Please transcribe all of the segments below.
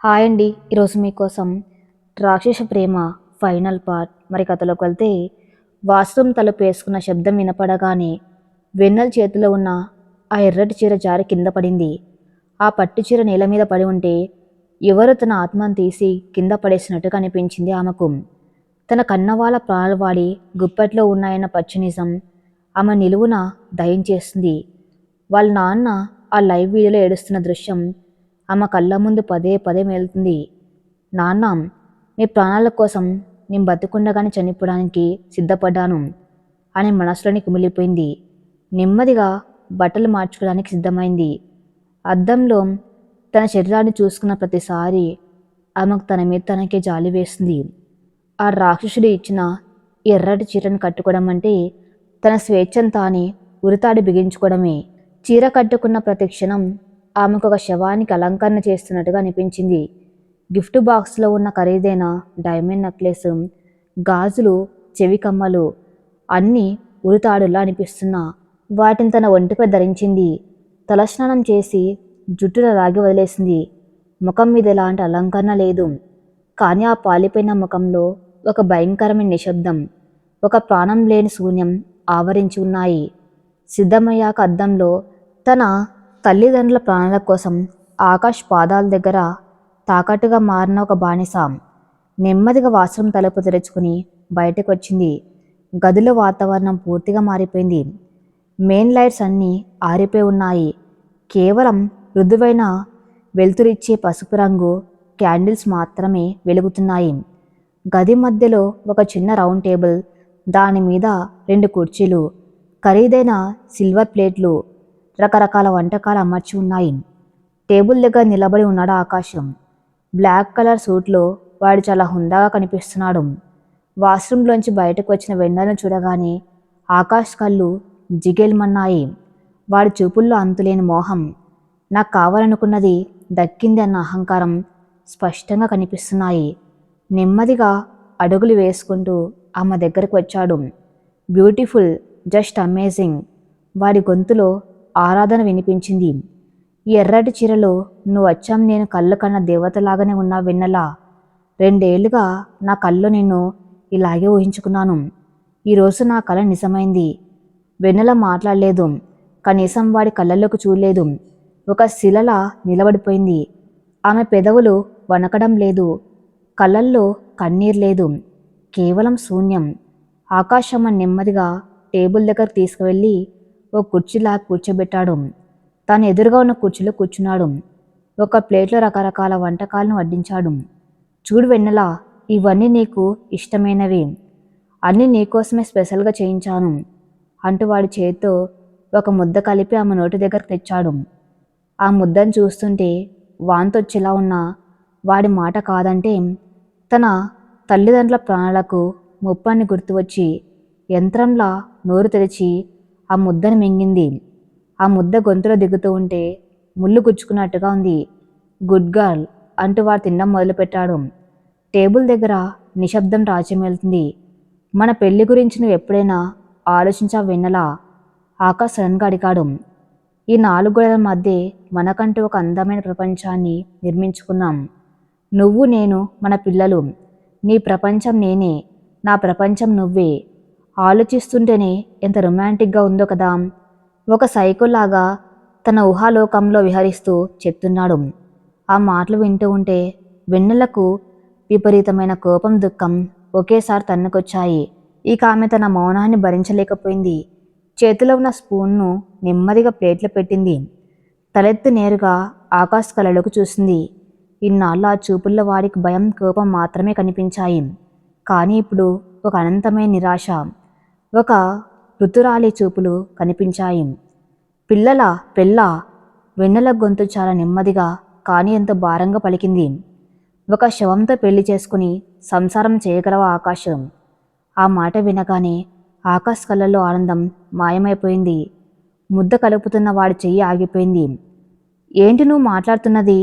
Hi అండి. ఈరోజు మీకోసం 'రాక్షస ప్రేమ' ఫైనల్ పార్ట్. మరి కథలోకి వెళ్తే, వాష్రూమ్ తలుపు వేసుకున్న శబ్దం వినపడగానే వెన్నెల చేతిలో ఉన్న ఆ ఎర్రటి చీర జారి కింద పడింది. ఆ పట్టు చీర నేల మీద పడి ఉంటే ఎవరో తన ఆత్మను తీసి కింద పడేసినట్టుగా అనిపించింది ఆమెకు. తన కన్నవాళ్ళ ప్రాణాలు వాడి గుప్పెట్లో ఉన్నాయన్న పచ్చి నిజం ఆమె నిలువున దహించేస్తుంది. వాళ్ళ నాన్న ఆ లైవ్ వీడియోలో ఏడుస్తున్న దృశ్యం ఆమె కళ్ళ ముందు పదే పదే మేలుతుంది. నాన్న, మీ ప్రాణాల కోసం నేను బతికుండగానే చనిపోవడానికి సిద్ధపడ్డాను అని మనసులోని కుమిలిపోయింది. నెమ్మదిగా బట్టలు మార్చుకోవడానికి సిద్ధమైంది. అద్దంలో తన శరీరాన్ని చూసుకున్న ప్రతిసారి ఆమెకు తన మీద తనకే జాలి వేస్తుంది. ఆ రాక్షసుడు ఇచ్చిన ఎర్రటి చీరను కట్టుకోవడం అంటే తన స్వేచ్ఛను తానే ఉరితాడి బిగించుకోవడమే. చీర కట్టుకున్న ప్రతి క్షణం ఆమెకు ఒక శవానికి అలంకరణ చేస్తున్నట్టుగా అనిపించింది. గిఫ్ట్ బాక్స్లో ఉన్న ఖరీదైన డైమండ్ నెక్లెస్, గాజులు, చెవి కమ్మలు అన్నీ ఉరితాడులా అనిపిస్తున్నా వాటిని తన ఒంటిపై ధరించింది. తలస్నానం చేసి జుట్టును లాగి వదిలేసింది. ముఖం మీద ఎలాంటి అలంకరణ లేదు. కానీ ఆ పాలిపోయిన ముఖంలో ఒక భయంకరమైన నిశ్శబ్దం, ఒక ప్రాణం లేని శూన్యం ఆవరించి ఉన్నాయి. సిద్ధమయ్యాక అద్దంలో తన తల్లిదండ్రుల ప్రాణాల కోసం ఆకాష్ పాదాల దగ్గర తాకట్టుగా మారిన ఒక బానిస నెమ్మదిగా వాష్రూమ్ తలుపు తెరుచుకుని బయటకు వచ్చింది. గదిలో వాతావరణం పూర్తిగా మారిపోయింది. మెయిన్ లైట్స్ అన్నీ ఆరిపోయి ఉన్నాయి. కేవలం మృదువైన వెలుతురిచ్చే పసుపు రంగు క్యాండిల్స్ మాత్రమే వెలుగుతున్నాయి. గది మధ్యలో ఒక చిన్న రౌండ్ టేబుల్, దాని మీద 2 కుర్చీలు, ఖరీదైన సిల్వర్ ప్లేట్లు, రకరకాల వంటకాలు అమర్చి ఉన్నాయి. టేబుల్ దగ్గర నిలబడి ఉన్నాడు ఆకాశం. బ్లాక్ కలర్ సూట్లో వాడు చాలా హుందాగా కనిపిస్తున్నాడు. వాష్రూమ్లోంచి బయటకు వచ్చిన వెన్నెలను చూడగానే ఆకాష్ కళ్ళు జిగేల్మన్నాయి. వాడి చూపుల్లో అంతులేని మోహం, నాకు కావాలనుకున్నది దక్కింది అన్న అహంకారం స్పష్టంగా కనిపిస్తున్నాయి. నెమ్మదిగా అడుగులు వేసుకుంటూ ఆమె దగ్గరకు వచ్చాడు. Beautiful, just amazing. వాడి గొంతులో ఆరాధన వినిపించింది. ఈ ఎర్రటి చీరలో నువ్వు వచ్చాం నేను కళ్ళు కన్న దేవతలాగానే ఉన్నా వెన్నెల. 2 ఏళ్లుగా నా కళ్ళు నిన్ను ఇలాగే ఊహించుకున్నాను. ఈరోజు నా కళ నిజమైంది. వెన్నెల మాట్లాడలేదు. కనీసం వాడి కళ్ళల్లోకి చూడలేదు. ఒక శిలలా నిలబడిపోయింది. ఆమె పెదవులు వణకడం లేదు. కళ్ళల్లో కన్నీరు లేదు. కేవలం శూన్యం. ఆకాశమ్మ నెమ్మదిగా టేబుల్ దగ్గర తీసుకువెళ్ళి ఓ కుర్చీలా కూర్చోబెట్టాడు. తను ఎదురుగా ఉన్న కుర్చీలో కూర్చున్నాడు. ఒక ప్లేట్లో రకరకాల వంటకాలను వడ్డించాడు. చూడు వెన్నెల, ఇవన్నీ నీకు ఇష్టమైనవి. అన్నీ నీకోసమే స్పెషల్గా చేయించాను అంటూ వాడి చేతితో ఒక ముద్ద కలిపి ఆమె నోటి దగ్గరకు తెచ్చాడు. ఆ ముద్దను చూస్తుంటే వాంతొచ్చేలా ఉన్న వాడి మాట కాదంటే తన తల్లిదండ్రుల ప్రాణాలకు ముప్పని గుర్తువచ్చి యంత్రంలా నోరు తెరిచి ఆ ముద్దను మింగింది. ఆ ముద్ద గొంతులో దిగుతూ ఉంటే ముళ్ళు గుచ్చుకున్నట్టుగా ఉంది. గుడ్ గర్ల్ అంటూ వాడు తినడం మొదలుపెట్టాడు. టేబుల్ దగ్గర నిశ్శబ్దం రాజ్యమేలుతుంది. మన పెళ్లి గురించి నువ్వు ఎప్పుడైనా ఆలోచించా వెన్నెలా? ఆకాశ్ సడన్గా అడిగాడు. ఈ 4 గోడల మధ్య మనకంటూ ఒక అందమైన ప్రపంచాన్ని నిర్మించుకున్నాం. నువ్వు, నేను, మన పిల్లలు. నీ ప్రపంచం నేనే, నా ప్రపంచం నువ్వే. ఆలోచిస్తుంటేనే ఎంత రొమాంటిక్గా ఉందో కదా. ఒక సైకోలాగా తన ఊహాలోకంలో విహరిస్తూ చెప్తున్నాడు. ఆ మాటలు వింటూ ఉంటే వెన్నెలకు విపరీతమైన కోపం, దుఃఖం ఒకేసారి తన్నుకొచ్చాయి. ఇక ఆమె తన మౌనాన్ని భరించలేకపోయింది. చేతిలో ఉన్న స్పూన్ను నెమ్మదిగా ప్లేట్లో పెట్టింది. తలెత్తి నేరుగా ఆకాశ్ కళ్ళలోకి చూసింది. ఇన్నాళ్ళు ఆ చూపుల్లో వాడికి భయం, కోపం మాత్రమే కనిపించాయి. కానీ ఇప్పుడు ఒక అనంతమైన నిరాశ, ఒక ఋతురాలి చూపులు కనిపించాయి. పిల్లల పెళ్ళ? వెన్నెల గొంతు చాలా నెమ్మదిగా కానీ ఎంతో భారంగా పలికింది. ఒక శవంతో పెళ్లి చేసుకుని సంసారం చేయగలవా ఆకాశం? ఆ మాట వినగానే ఆకాశ్ కళ్ళల్లో ఆనందం మాయమైపోయింది. ముద్ద కలుపుతున్న వాడి చెయ్యి ఆగిపోయింది. ఏంటి నువ్వు మాట్లాడుతున్నది?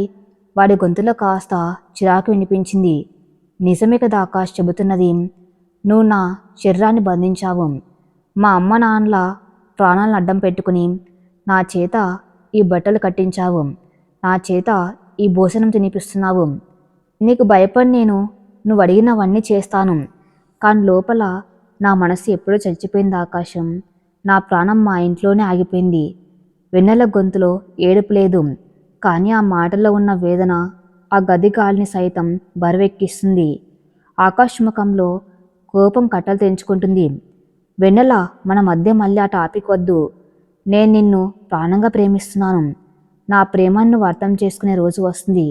వాడి గొంతులో కాస్త చిరాకు వినిపించింది. నిజమే కదా ఆకాష్ చెబుతున్నది. నువ్వు నా శరీరాన్ని బంధించావు. మా అమ్మ నాన్నల ప్రాణాలను అడ్డం పెట్టుకుని నా చేత ఈ బట్టలు కట్టించావు. నా చేత ఈ భోజనం తినిపిస్తున్నావు? నీకు భయపడి నేను నువ్వు అడిగినవన్నీ చేస్తాను. కానీ లోపల నా మనసు ఎప్పుడో చచ్చిపోయింది ఆకాశం. నా ప్రాణం మా ఇంట్లోనే ఆగిపోయింది. వెన్నెల గొంతులో ఏడుపు లేదు, కానీ ఆ మాటల్లో ఉన్న వేదన ఆ గది గాలిని సైతం బరువెక్కిస్తుంది. ఆకాశ్ ముఖంలో కోపం కట్టలు తెంచుకుంటుంది. వెన్నెల, మన మధ్య మళ్ళీ ఆ టాపిక్ వద్దు. నేను నిన్ను ప్రాణంగా ప్రేమిస్తున్నాను. నా ప్రేమను నువ్వు అర్థం చేసుకునే రోజు వస్తుంది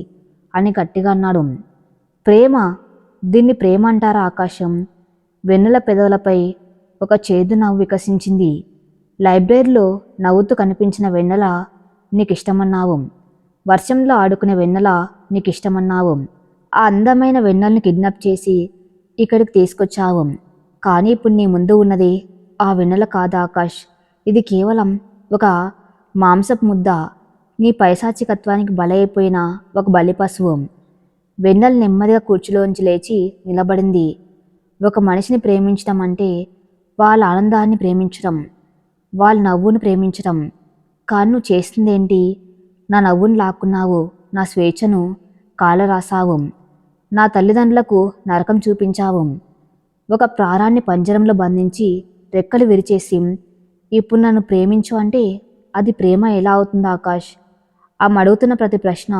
అని గట్టిగా అన్నాడు. ప్రేమ? దీన్ని ప్రేమ అంటారా ఆకాశం? వెన్నెల పెదవులపై ఒక చేదు నవ్వు వికసించింది. లైబ్రరీలో నవ్వుతూ కనిపించిన వెన్నెల నీకిష్టమన్నావు. వర్షంలో ఆడుకునే వెన్నెల నీకిష్టమన్నావు. ఆ అందమైన వెన్నెలను కిడ్నాప్ చేసి ఇక్కడికి తీసుకొచ్చావు. కానీ ఇప్పుడు నీ ముందు ఉన్నది ఆ వెన్నెల కాదు ఆకాష్. ఇది కేవలం ఒక మాంసపు ముద్ద. నీ పైశాచికత్వానికి బలైపోయిన ఒక బలిపశువు. వెన్నెల నెమ్మదిగా కుర్చీలోంచి లేచి నిలబడింది. ఒక మనిషిని ప్రేమించడం అంటే వాళ్ళ ఆనందాన్ని ప్రేమించడం, వాళ్ళ నవ్వును ప్రేమించడం. కానీ నువ్వు చేస్తుందేంటి? నా నవ్వును లాక్కున్నావు, నా స్వేచ్ఛను కాలరాసావు, నా తల్లిదండ్రులకు నరకం చూపించావు. ఒక ప్రాణాన్ని పంజరంలో బంధించి రెక్కలు విరిచేసి ఇప్పుడు నన్ను ప్రేమించు అంటే అది ప్రేమ ఎలా అవుతుంది ఆకాష్? ఆమె అడుగుతున్న ప్రతి ప్రశ్న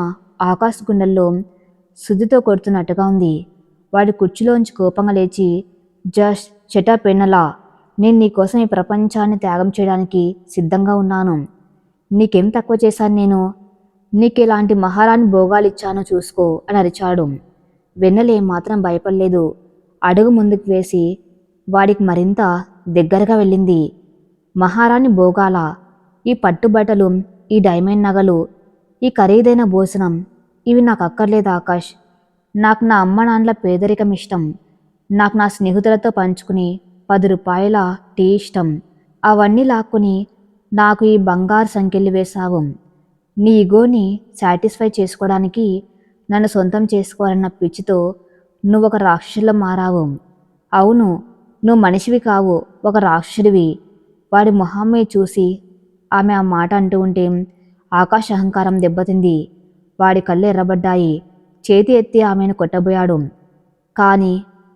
ఆకాష్ గుండెల్లో శుద్ధితో కొడుతున్నట్టుగా ఉంది. వాడి కుర్చీలోంచి కోపంగా లేచి, జస్ట్ షటప్ వెన్నెలా, నేను నీకోసం ఈ ప్రపంచాన్ని త్యాగం చేయడానికి సిద్ధంగా ఉన్నాను. నీకేం తక్కువ చేశాను నేను? నీకు ఎలాంటి మహారాణి భోగాలు ఇచ్చానో చూసుకో అని అరిచాడు. వెన్నెల ఏమాత్రం భయపడలేదు. అడుగు ముందుకు వేసి వాడికి మరింత దగ్గరగా వెళ్ళింది. మహారాణి భోగాల? ఈ పట్టుబట్టలు, ఈ డైమండ్ నగలు, ఈ ఖరీదైన భోజనం, ఇవి నాకు అక్కర్లేదు ఆకాష్. నాకు నా అమ్మ నాన్నల పేదరికం ఇష్టం. నాకు నా స్నేహితులతో పంచుకుని 10 రూపాయల టీ ఇష్టం. అవన్నీ లాక్కుని నాకు ఈ బంగారు సంకెళ్ళు వేశావు. నీ ఈగోని సాటిస్ఫై చేసుకోవడానికి, నన్ను సొంతం చేసుకోవాలన్న పిచ్చితో నువ్వు ఒక రాక్షసులా మారావు. అవును, నువ్వు మనిషివి కావు, ఒక రాక్షసుడివి. వాడి మొహమ్మే చూసి ఆమె ఆ మాట అంటూ ఉంటే ఆకాశ అహంకారం దెబ్బతింది. వాడి కళ్ళు ఎర్రబడ్డాయి. చేతి ఎత్తి ఆమెను కొట్టబోయాడు. కానీ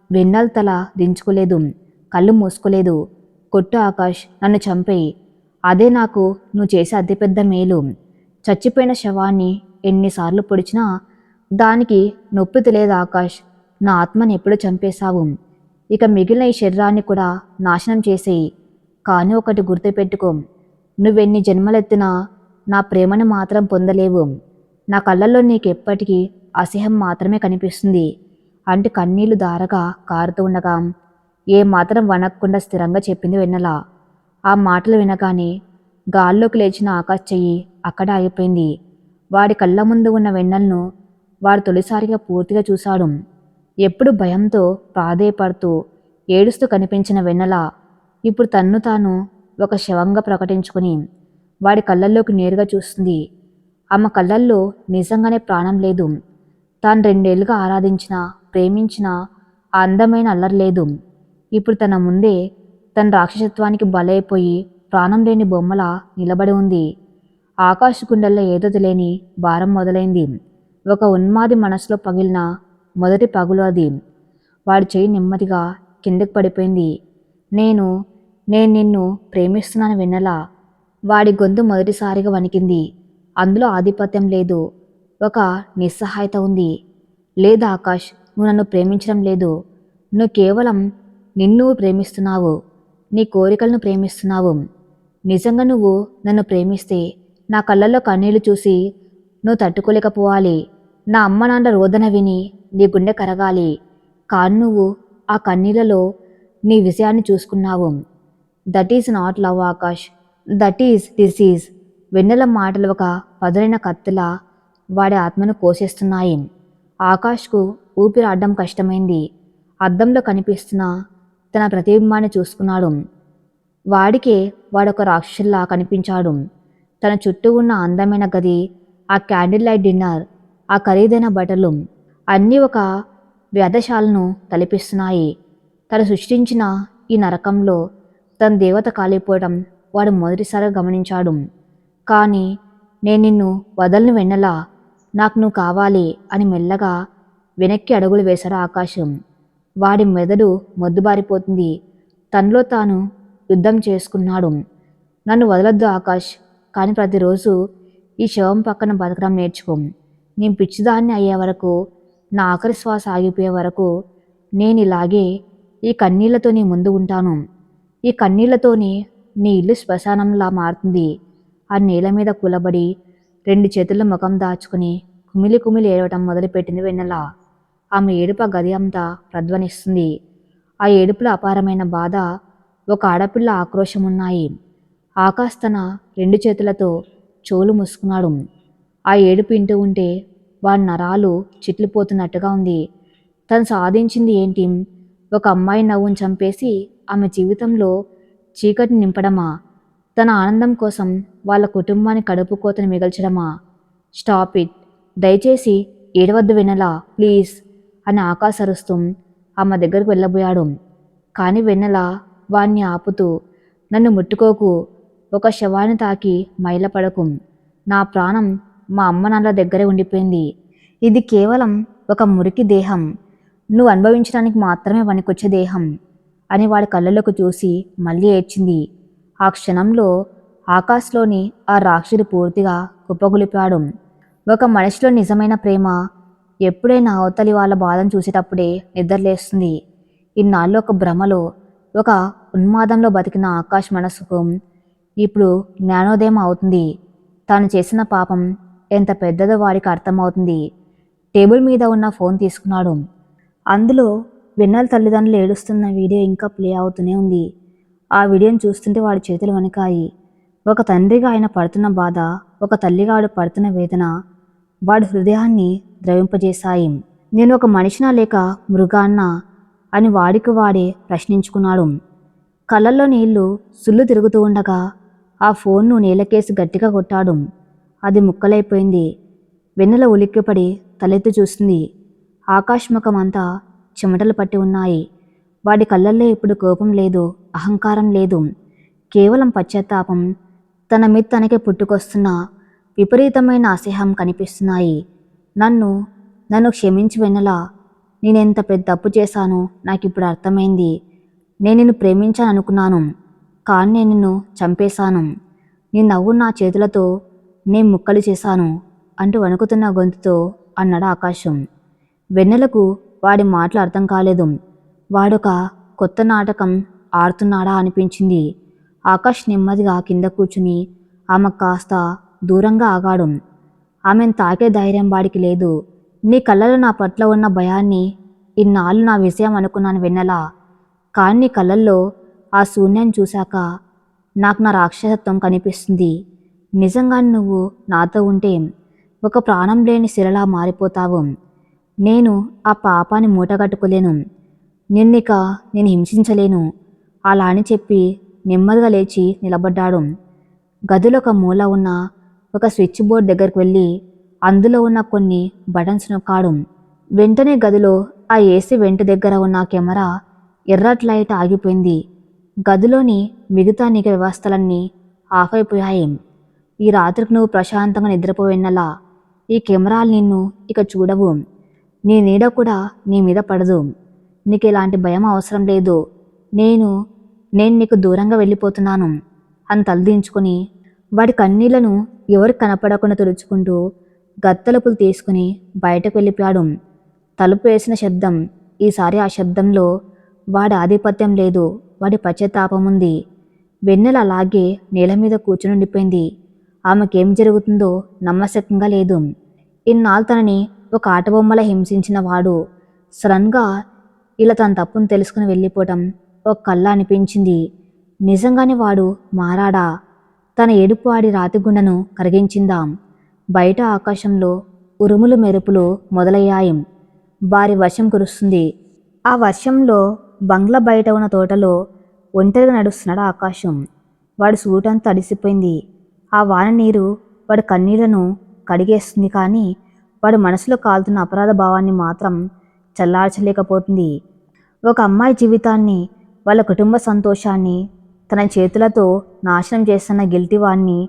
వెన్నెల తల దించుకోలేదు, కళ్ళు మూసుకోలేదు. కొట్టు ఆకాష్, నన్ను చంపేయి. అదే నాకు నువ్వు చేసే అతిపెద్ద మేలు. చచ్చిపోయిన శవాన్ని ఎన్నిసార్లు పొడిచినా దానికి నొప్పి తెలియదు ఆకాష్. నా ఆత్మని ఎప్పుడూ చంపేశావు. ఇక మిగిలిన ఈ శరీరాన్ని కూడా నాశనం చేసేయి. కానీ ఒకటి గుర్తుపెట్టుకో, నువ్వెన్ని జన్మలెత్తినా నా ప్రేమను మాత్రం పొందలేవు. నా కళ్ళల్లో నీకు ఎప్పటికీ అసహ్యం మాత్రమే కనిపిస్తుంది అంటే కన్నీళ్లు దారగా కారుతూ ఉండగా ఏమాత్రం వణక్కుండా స్థిరంగా చెప్పింది వెన్నెల. ఆ మాటలు వినగానే గాల్లోకి లేచిన ఆకాష్ చెయ్యి అక్కడ ఆగిపోయింది. వాడి కళ్ళ ముందు ఉన్న వెన్నెలను వాడు తొలిసారిగా పూర్తిగా చూశాడు. ఎప్పుడు భయంతో ప్రాధేయపడుతూ ఏడుస్తూ కనిపించిన వెన్నెల ఇప్పుడు తన్ను తాను ఒక శవంగా ప్రకటించుకుని వాడి కళ్ళల్లోకి నేరుగా చూస్తుంది. ఆమె కళ్ళల్లో నిజంగానే ప్రాణం లేదు. తాను 2 ఏళ్లుగా ఆరాధించిన, ప్రేమించిన ఆ అందమైన అల్లరి లేదు. ఇప్పుడు తన ముందే తన రాక్షసత్వానికి బలైపోయి ప్రాణం లేని బొమ్మలా నిలబడి ఉంది. ఆకాశ గుండెల్లో ఏదో తెలియని భారం మొదలైంది. ఒక ఉన్మాది మనసులో పగిలిన మొదటి పగులు అది. వాడి చేయి నెమ్మదిగా కిందకు పడిపోయింది. నేను నిన్ను ప్రేమిస్తున్నాను వెన్నెల. వాడి గొంతు మొదటిసారిగా వణికింది. అందులో ఆధిపత్యం లేదు, ఒక నిస్సహాయత ఉంది. లేదు ఆకాష్, నువ్వు నన్ను ప్రేమించడం లేదు. నువ్వు కేవలం నిన్ను ప్రేమిస్తున్నావు, నీ కోరికలను ప్రేమిస్తున్నావు. నిజంగా నువ్వు నన్ను ప్రేమిస్తే నా కళ్ళల్లో కన్నీళ్లు చూసి నువ్వు తట్టుకోలేకపోవాలి. నా అమ్మ నాన్న రోదన విని నీ గుండె కరగాలి. కానీ నువ్వు ఆ కన్నీళ్లలో నీ విషయాన్ని చూసుకున్నావు. That is not love Akash, that is disease. Vennela మాటలు ఒక పదునైన కత్తిలా వాడి ఆత్మను కోసేస్తున్నాయి. ఆకాష్కు ఊపిరాడడం కష్టమైంది. అద్దంలో కనిపిస్తున్న తన ప్రతిబింబాన్ని చూసుకున్నాడు. వాడికే వాడొక రాక్షసుల్లా కనిపించాడు. తన చుట్టూ ఉన్న అందమైన గది, ఆ క్యాండిల్ లైట్ డిన్నర్, ఆ ఖరీదైన బట్టలు అన్నీ ఒక వ్యధశాలను తలపిస్తున్నాయి. తను సృష్టించిన ఈ నరకంలో తన దేవత కాలిపోవడం వాడు మొదటిసారిగా గమనించాడు. కానీ నేను నిన్ను వదలను వెన్నెలా. నాకు నువ్వు కావాలి అని మెల్లగా వెనక్కి అడుగులు వేశాడు ఆకాశం. వాడి మెదడు మొద్దుబారిపోతుంది. తనలో తాను యుద్ధం చేసుకున్నాడు. నన్ను వదలొద్దు ఆకాష్, కానీ ప్రతిరోజు ఈ శవం పక్కన బతకడం నేర్చుకో. నేను పిచ్చిదాన్ని అయ్యే వరకు, నా ఆఖరి శ్వాస ఆగిపోయే వరకు నేను ఇలాగే ఈ కన్నీళ్లతో నీ ముందు ఉంటాను. ఈ కన్నీళ్లతోనే నీ ఇల్లు శ్మశానంలా మారుతుంది. ఆ నేల మీద కూలబడి 2 చేతుల్లో ముఖం దాచుకుని కుమిలి కుమిలి ఏడవటం మొదలుపెట్టింది వెన్నెల. ఆమె ఏడుపు ఆ గది అంతా ప్రధ్వనిస్తుంది. ఆ ఏడుపులో అపారమైన బాధ, ఒక ఆడపిల్ల ఆక్రోశం ఉన్నాయి. ఆకాష్ తన 2 చేతులతో చెవులు మూసుకున్నాడు. ఆ ఏడుపు వింటూ ఉంటే వాడి నరాలు చిట్లిపోతున్నట్టుగా ఉంది. తను సాధించింది ఏంటి? ఒక అమ్మాయి నవ్వును చంపేసి ఆమె జీవితంలో చీకటిని నింపడమా? తన ఆనందం కోసం వాళ్ళ కుటుంబాన్ని కడుపు కోతను మిగల్చడమా? స్టాప్ ఇట్, దయచేసి ఏడవద్దు వెన్నెల, ప్లీజ్ అని ఆకాశ్ అరుస్తూ ఆమె దగ్గరకు వెళ్ళబోయాడు. కానీ వెన్నెల వాణ్ణి ఆపుతూ, నన్ను ముట్టుకోకు, ఒక శవాన్ని తాకి మైలపడకు. నా ప్రాణం మా అమ్మ నాన్నల దగ్గరే ఉండిపోయింది. ఇది కేవలం ఒక మురికి దేహం, నువ్వు అనుభవించడానికి మాత్రమే పనికొచ్చే దేహం అని వాడి కళ్ళలోకి చూసి మళ్ళీ ఏడ్చింది. ఆ క్షణంలో ఆకాశ్లోని ఆ రాక్షసుడు పూర్తిగా కుప్పగొలిపాడు. ఒక మనిషిలో నిజమైన ప్రేమ ఎప్పుడైనా అవతలి వాళ్ళ బాధను చూసేటప్పుడే నిద్రలేస్తుంది. ఇన్నాళ్ళు ఒక భ్రమలో, ఒక ఉన్మాదంలో బతికిన ఆకాష్ మనసుకు ఇప్పుడు జ్ఞానోదయం అవుతుంది. తాను చేసిన పాపం ఎంత పెద్దదో వాడికి అర్థమవుతుంది. టేబుల్ మీద ఉన్న ఫోన్ తీసుకున్నాడు. అందులో వెన్నెల తల్లిదండ్రులు ఏడుస్తున్న వీడియో ఇంకా ప్లే అవుతూనే ఉంది. ఆ వీడియోని చూస్తుంటే వాడి చేతులు వణికాయి. ఒక తండ్రిగా ఆయన పడుతున్న బాధ, ఒక తల్లిగా ఆడు పడుతున్న వేదన వాడి హృదయాన్ని ద్రవింపజేశాయి. నేను ఒక మనిషినా లేక మృగాన్నా అని వాడికి వాడే ప్రశ్నించుకున్నాడు. కళ్ళల్లో నీళ్లు సుళ్ళు తిరుగుతూ ఉండగా ఆ ఫోన్ను నేలకేసి గట్టిగా కొట్టాడు. అది ముక్కలైపోయింది. వెన్నెల ఉలిక్కిపడి తలెత్తి చూసింది. ఆకాశ్ ముఖం అంతా చెమటలు పట్టి ఉన్నాయి. వాడి కళ్ళల్లో ఇప్పుడు కోపం లేదు, అహంకారం లేదు, కేవలం పశ్చాత్తాపం. తన మీద తనకే పుట్టుకొస్తున్న విపరీతమైన అసహ్యం కనిపిస్తున్నాయి. నన్ను క్షమించి వెన్నెల, నేనెంత పెద్ద తప్పు చేశానో నాకిప్పుడు అర్థమైంది. నేను నిన్ను ప్రేమించాను అనుకున్నాను, కానీ నేను నిన్ను చంపేశాను. నీ నవ్వు నా చేతులతో నేను ముక్కలు చేశాను అంటూ వణుకుతున్న గొంతుతో అన్నాడు ఆకాశం. వెన్నెలకు వాడి మాటలు అర్థం కాలేదు. వాడొక కొత్త నాటకం ఆడుతున్నాడా అనిపించింది. ఆకాష్ నెమ్మదిగా కింద కూర్చుని ఆమె కాస్త దూరంగా ఆగాడు. ఆమెను తాకే ధైర్యం వాడికి లేదు. నీ కళ్ళలో నా పట్ల ఉన్న భయాన్ని ఇన్నాళ్ళు నా విషయం అనుకున్నాను వెన్నెల, కానీ నీ కళ్ళల్లో ఆ శూన్యాన్ని చూశాక నాకు నా రాక్షసత్వం కనిపిస్తుంది. నిజంగానే నువ్వు నాతో ఉంటే ఒక ప్రాణం లేని శిలలా మారిపోతావు. నేను ఆ పాపాన్ని మూటగట్టుకోలేను. నిన్నిక నేను హింసించలేను అలా అని చెప్పి నెమ్మదిగా లేచి నిలబడ్డాడు. గదిలో ఒక మూల ఉన్న ఒక స్విచ్ బోర్డ్ దగ్గరికి వెళ్ళి అందులో ఉన్న కొన్ని బటన్స్ నొక్కాడు. వెంటనే గదిలో ఆ ఏసీ వెంట దగ్గర ఉన్న కెమెరా ఎర్రటి లైట్ ఆగిపోయింది. గదిలోని మిగతా నిఘా వ్యవస్థలన్నీ ఆఫ్ అయిపోయాయి. ఈ రాత్రికి నువ్వు ప్రశాంతంగా నిద్రపోవెన్నలా. ఈ కెమెరాలు నిన్ను ఇక చూడవు. నీ నీడ కూడా నీ మీద పడదు. నీకు ఎలాంటి భయం అవసరం లేదు. నేను నీకు దూరంగా వెళ్ళిపోతున్నాను అని తలదించుకొని వాడి కన్నీళ్లను ఎవరికి కనపడకుండా తుడుచుకుంటూ గత్తలుపులు తీసుకుని బయటకు వెళ్ళిపోయాడు. తలుపు వేసిన శబ్దం. ఈసారి ఆ శబ్దంలో వాడి ఆధిపత్యం లేదు, వాడి పశ్చాత్తాపం ఉంది. వెన్నెల అలాగే నేల మీద కూర్చుని ఉండిపోయింది. ఆమెకేం జరుగుతుందో నమ్మశక్యంగా లేదు. ఇన్నాళ్ళు తనని ఒక ఆటబొమ్మలా హింసించిన వాడు సడన్గా ఇలా తన తప్పును తెలుసుకుని వెళ్ళిపోవటం ఒక కళ్ళ అనిపించింది. నిజంగానే వాడు మారాడా? తన ఏడుపు వాడి రాతిగుండను కరిగించిందా? బయట ఆకాశంలో ఉరుములు మెరుపులు మొదలయ్యాయి. భారీ వర్షం కురుస్తుంది. ఆ వర్షంలో బంగ్లా బయట ఉన్న తోటలో ఒంటరిగా నడుస్తున్నాడు ఆకాశం. వాడి సూటంతా తడిసిపోయింది. ఆ వాన నీరు వాడి కన్నీళ్లను కడిగేస్తుంది, కానీ వాడి మనసులో కాలుతున్న అపరాధ భావాన్ని మాత్రం చల్లార్చలేకపోతుంది. ఒక అమ్మాయి జీవితాన్ని, వాళ్ళ కుటుంబ సంతోషాన్ని తన చేతులతో నాశనం చేస్తున్న గిల్టీ వాణ్ణి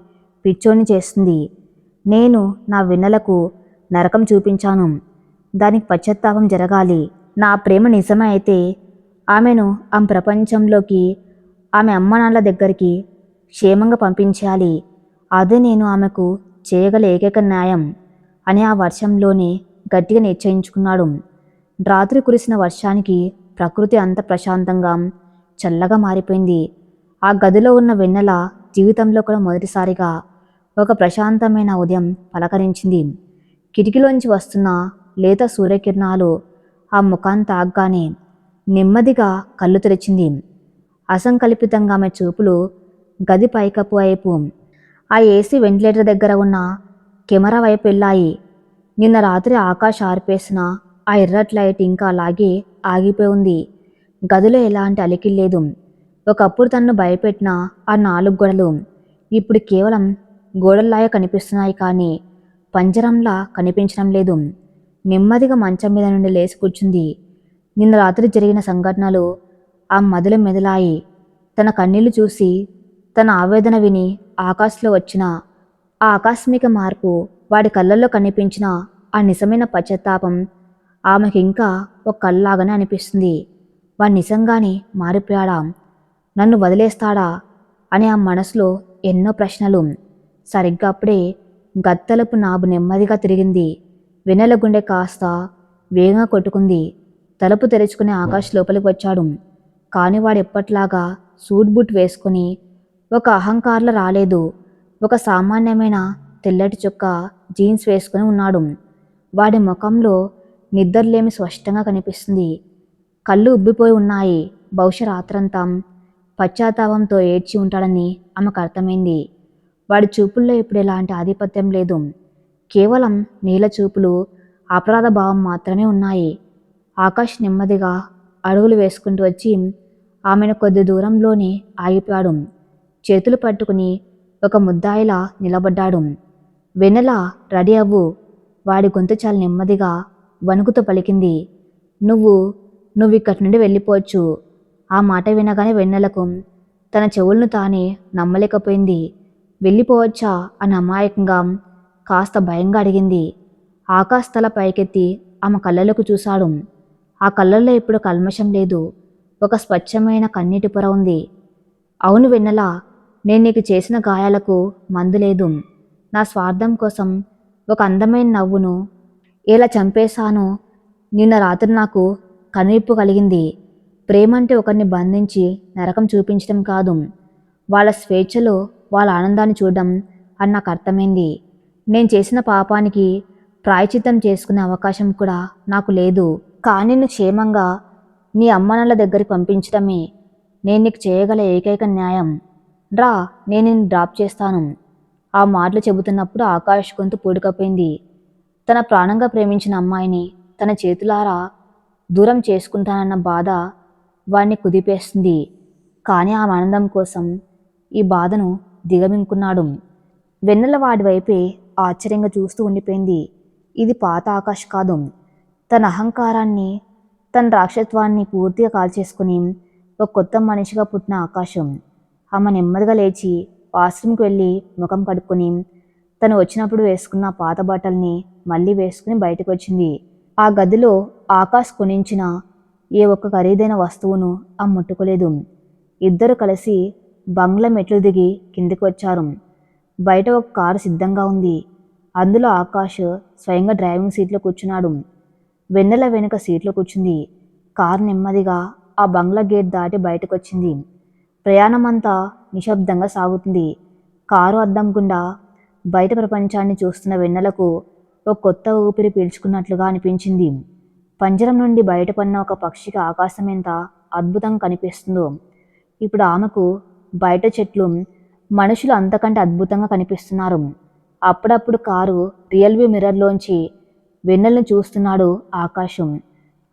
పిచ్చోని చేస్తుంది. నేను నా వెన్నెలకు నరకం చూపించాను. దానికి పశ్చాత్తాపం జరగాలి. నా ప్రేమ నిజమే అయితే ఆమెను ఆమె ప్రపంచంలోకి, ఆమె అమ్మానాన్నల దగ్గరికి క్షేమంగా పంపించాలి. అదే నేను ఆమెకు చేయగల ఏకైక న్యాయం అని ఆ వర్షంలోనే గట్టిగా నిశ్చయించుకున్నాడు. రాత్రి కురిసిన వర్షానికి ప్రకృతి అంత ప్రశాంతంగా చల్లగా మారిపోయింది. ఆ గదిలో ఉన్న వెన్నెల జీవితంలో కూడా మొదటిసారిగా ఒక ప్రశాంతమైన ఉదయం పలకరించింది. కిటికీలోంచి వస్తున్న లేత సూర్యకిరణాలు ఆ ముఖాన్ని తాగ్గానే నెమ్మదిగా కళ్ళు తెరిచింది. అసంకల్పితంగా ఆమె చూపులు గది పైకప్పు వైపు, ఆ ఏసీ వెంటిలేటర్ దగ్గర ఉన్న కెమెరా వైపు వెళ్ళాయి. నిన్న రాత్రి ఆకాష్ ఆర్పేసిన ఆ ఎర్రటి లైట్ ఇంకా అలాగే ఆగిపోయి ఉంది. గదిలో ఎలాంటి అలికిడి లేదు. ఒకప్పుడు తన్ను భయపెట్టిన ఆ 4 గోడలు ఇప్పుడు కేవలం గోడల్లాగా కనిపిస్తున్నాయి, కానీ పంజరంలా కనిపించడం లేదు. నెమ్మదిగా మంచం మీద నుండి లేచి కూర్చుంది. నిన్న రాత్రి జరిగిన సంఘటనలు ఆ మదిలో మెదలాయి. తన కన్నీళ్లు చూసి, తన ఆవేదన విని ఆకాశ్లో వచ్చిన ఆ ఆకస్మిక మార్పు, వాడి కళ్ళల్లో కనిపించిన ఆ నిజమైన పశ్చాత్తాపం ఆమెకి ఇంకా ఒక కళ్ళలాగానే అనిపిస్తుంది. వాడు నిజంగానే మారిపోయాడా? నన్ను వదిలేస్తాడా అని ఆ మనసులో ఎన్నో ప్రశ్నలు. సరిగ్గా అప్పుడే గత్తలపు నాబు నెమ్మదిగా తిరిగింది. వెన్నెల గుండె కాస్త వేగంగా కొట్టుకుంది. తలుపు తెరుచుకుని ఆకాష్ లోపలికి వచ్చాడు. కానీ వాడు ఎప్పట్లాగా సూట్ బూట్ వేసుకుని ఒక అహంకారంలో రాలేదు. ఒక సామాన్యమైన తెల్లటి చొక్కా, జీన్స్ వేసుకుని ఉన్నాడు. వాడి ముఖంలో నిద్రలేమి స్పష్టంగా కనిపిస్తుంది. కళ్ళు ఉబ్బిపోయి ఉన్నాయి. బహుశా రాత్రంతా పశ్చాత్తాపంతో ఏడ్చి ఉంటాడని ఆమెకు అర్థమైంది. వాడి చూపుల్లో ఇప్పుడు ఎలాంటి ఆధిపత్యం లేదు. కేవలం నీల చూపులు, అపరాధ భావం మాత్రమే ఉన్నాయి. ఆకాష్ నెమ్మదిగా అడుగులు వేసుకుంటూ వచ్చి ఆమెను కొద్ది దూరంలోనే ఆగిపోయాడు. చేతులు పట్టుకుని ఒక ముద్దాయిలా నిలబడ్డాడు. వెన్నెల, రెడీ అవ్వు. వాడి గొంతు చాలా నెమ్మదిగా వణుకుతో పలికింది. నువ్వు ఇక్కడి నుండి వెళ్ళిపోవచ్చు. ఆ మాట వినగానే వెన్నెలకు తన చెవులను తానే నమ్మలేకపోయింది. వెళ్ళిపోవచ్చా అని అమాయకంగా, కాస్త భయంగా అడిగింది. ఆకాశ్ తల పైకెత్తి ఆమె కళ్ళలోకి చూశాడు. ఆ కళ్ళల్లో ఇప్పుడు కల్మషం లేదు. ఒక స్వచ్ఛమైన కన్నీటి పొర ఉంది. అవును వెన్నెల, నేను నీకు చేసిన గాయాలకు మందు లేదు. నా స్వార్థం కోసం ఒక అందమైన నవ్వును ఎలా చంపేశానో నిన్న రాత్రి నాకు కనువిప్పు కలిగింది. ప్రేమంటే ఒకరిని బంధించి నరకం చూపించడం కాదు, వాళ్ళ స్వేచ్ఛలో వాళ్ళ ఆనందాన్ని చూడడం అని నాకు అర్థమైంది. నేను చేసిన పాపానికి ప్రాయచిత్తం చేసుకునే అవకాశం కూడా నాకు లేదు. కానీ నువ్వు క్షేమంగా నీ అమ్మనాన్నల దగ్గరికి పంపించడమే నేను నీకు చేయగల ఏకైక న్యాయం. రా, నేను నిన్ను డ్రాప్ చేస్తాను. ఆ మాటలు చెబుతున్నప్పుడు ఆకాష్ గొంతు పూడుకపోయింది. తన ప్రాణంగా ప్రేమించిన అమ్మాయిని తన చేతులారా దూరం చేసుకుంటానన్న బాధ వాణ్ణి కుదిపేస్తుంది. కానీ ఆ ఆనందం కోసం ఈ బాధను దిగమింగుకున్నాడు. వెన్నెల వాడి వైపే ఆశ్చర్యంగా చూస్తూ ఉండిపోయింది. ఇది పాత ఆకాష్ కాదు. తన అహంకారాన్ని, తన రాక్షసత్వాన్ని పూర్తిగా కాల్చేసుకుని ఒక కొత్త మనిషిగా పుట్టిన ఆకాశం. ఆమె నెమ్మదిగా లేచి వాష్రూమ్కి వెళ్ళి ముఖం కడుక్కొని తను వచ్చినప్పుడు వేసుకున్న పాత బట్టల్ని మళ్ళీ వేసుకుని బయటకు వచ్చింది. ఆ గదిలో ఆకాష్ కొనించిన ఏ ఒక్క ఖరీదైన వస్తువును ఆమె ముట్టుకోలేదు. ఇద్దరు కలిసి బంగ్లా మెట్లు దిగి కిందికి వచ్చారు. బయట ఒక కారు సిద్ధంగా ఉంది. అందులో ఆకాష్ స్వయంగా డ్రైవింగ్ సీట్లో కూర్చున్నాడు. వెన్నెల వెనుక సీట్లో కూర్చుంది. కారు నెమ్మదిగా ఆ బంగ్లా గేట్ దాటి బయటకు వచ్చింది. ప్రయాణమంతా నిశ్శబ్దంగా సాగుతుంది. కారు అద్దం గుండా బయట ప్రపంచాన్ని చూస్తున్న వెన్నెలకు ఒక కొత్త ఊపిరి పీల్చుకున్నట్లుగా అనిపించింది. పంజరం నుండి బయటపడిన ఒక పక్షికి ఆకాశం ఎంత అద్భుతంగా కనిపిస్తుందో ఇప్పుడు ఆమెకు బయట చెట్లు, మనుషులు అంతకంటే అద్భుతంగా కనిపిస్తున్నారు. అప్పుడప్పుడు కారు రియల్ వ్యూ మిర్రర్లోంచి వెన్నెలను చూస్తున్నాడు ఆకాశం.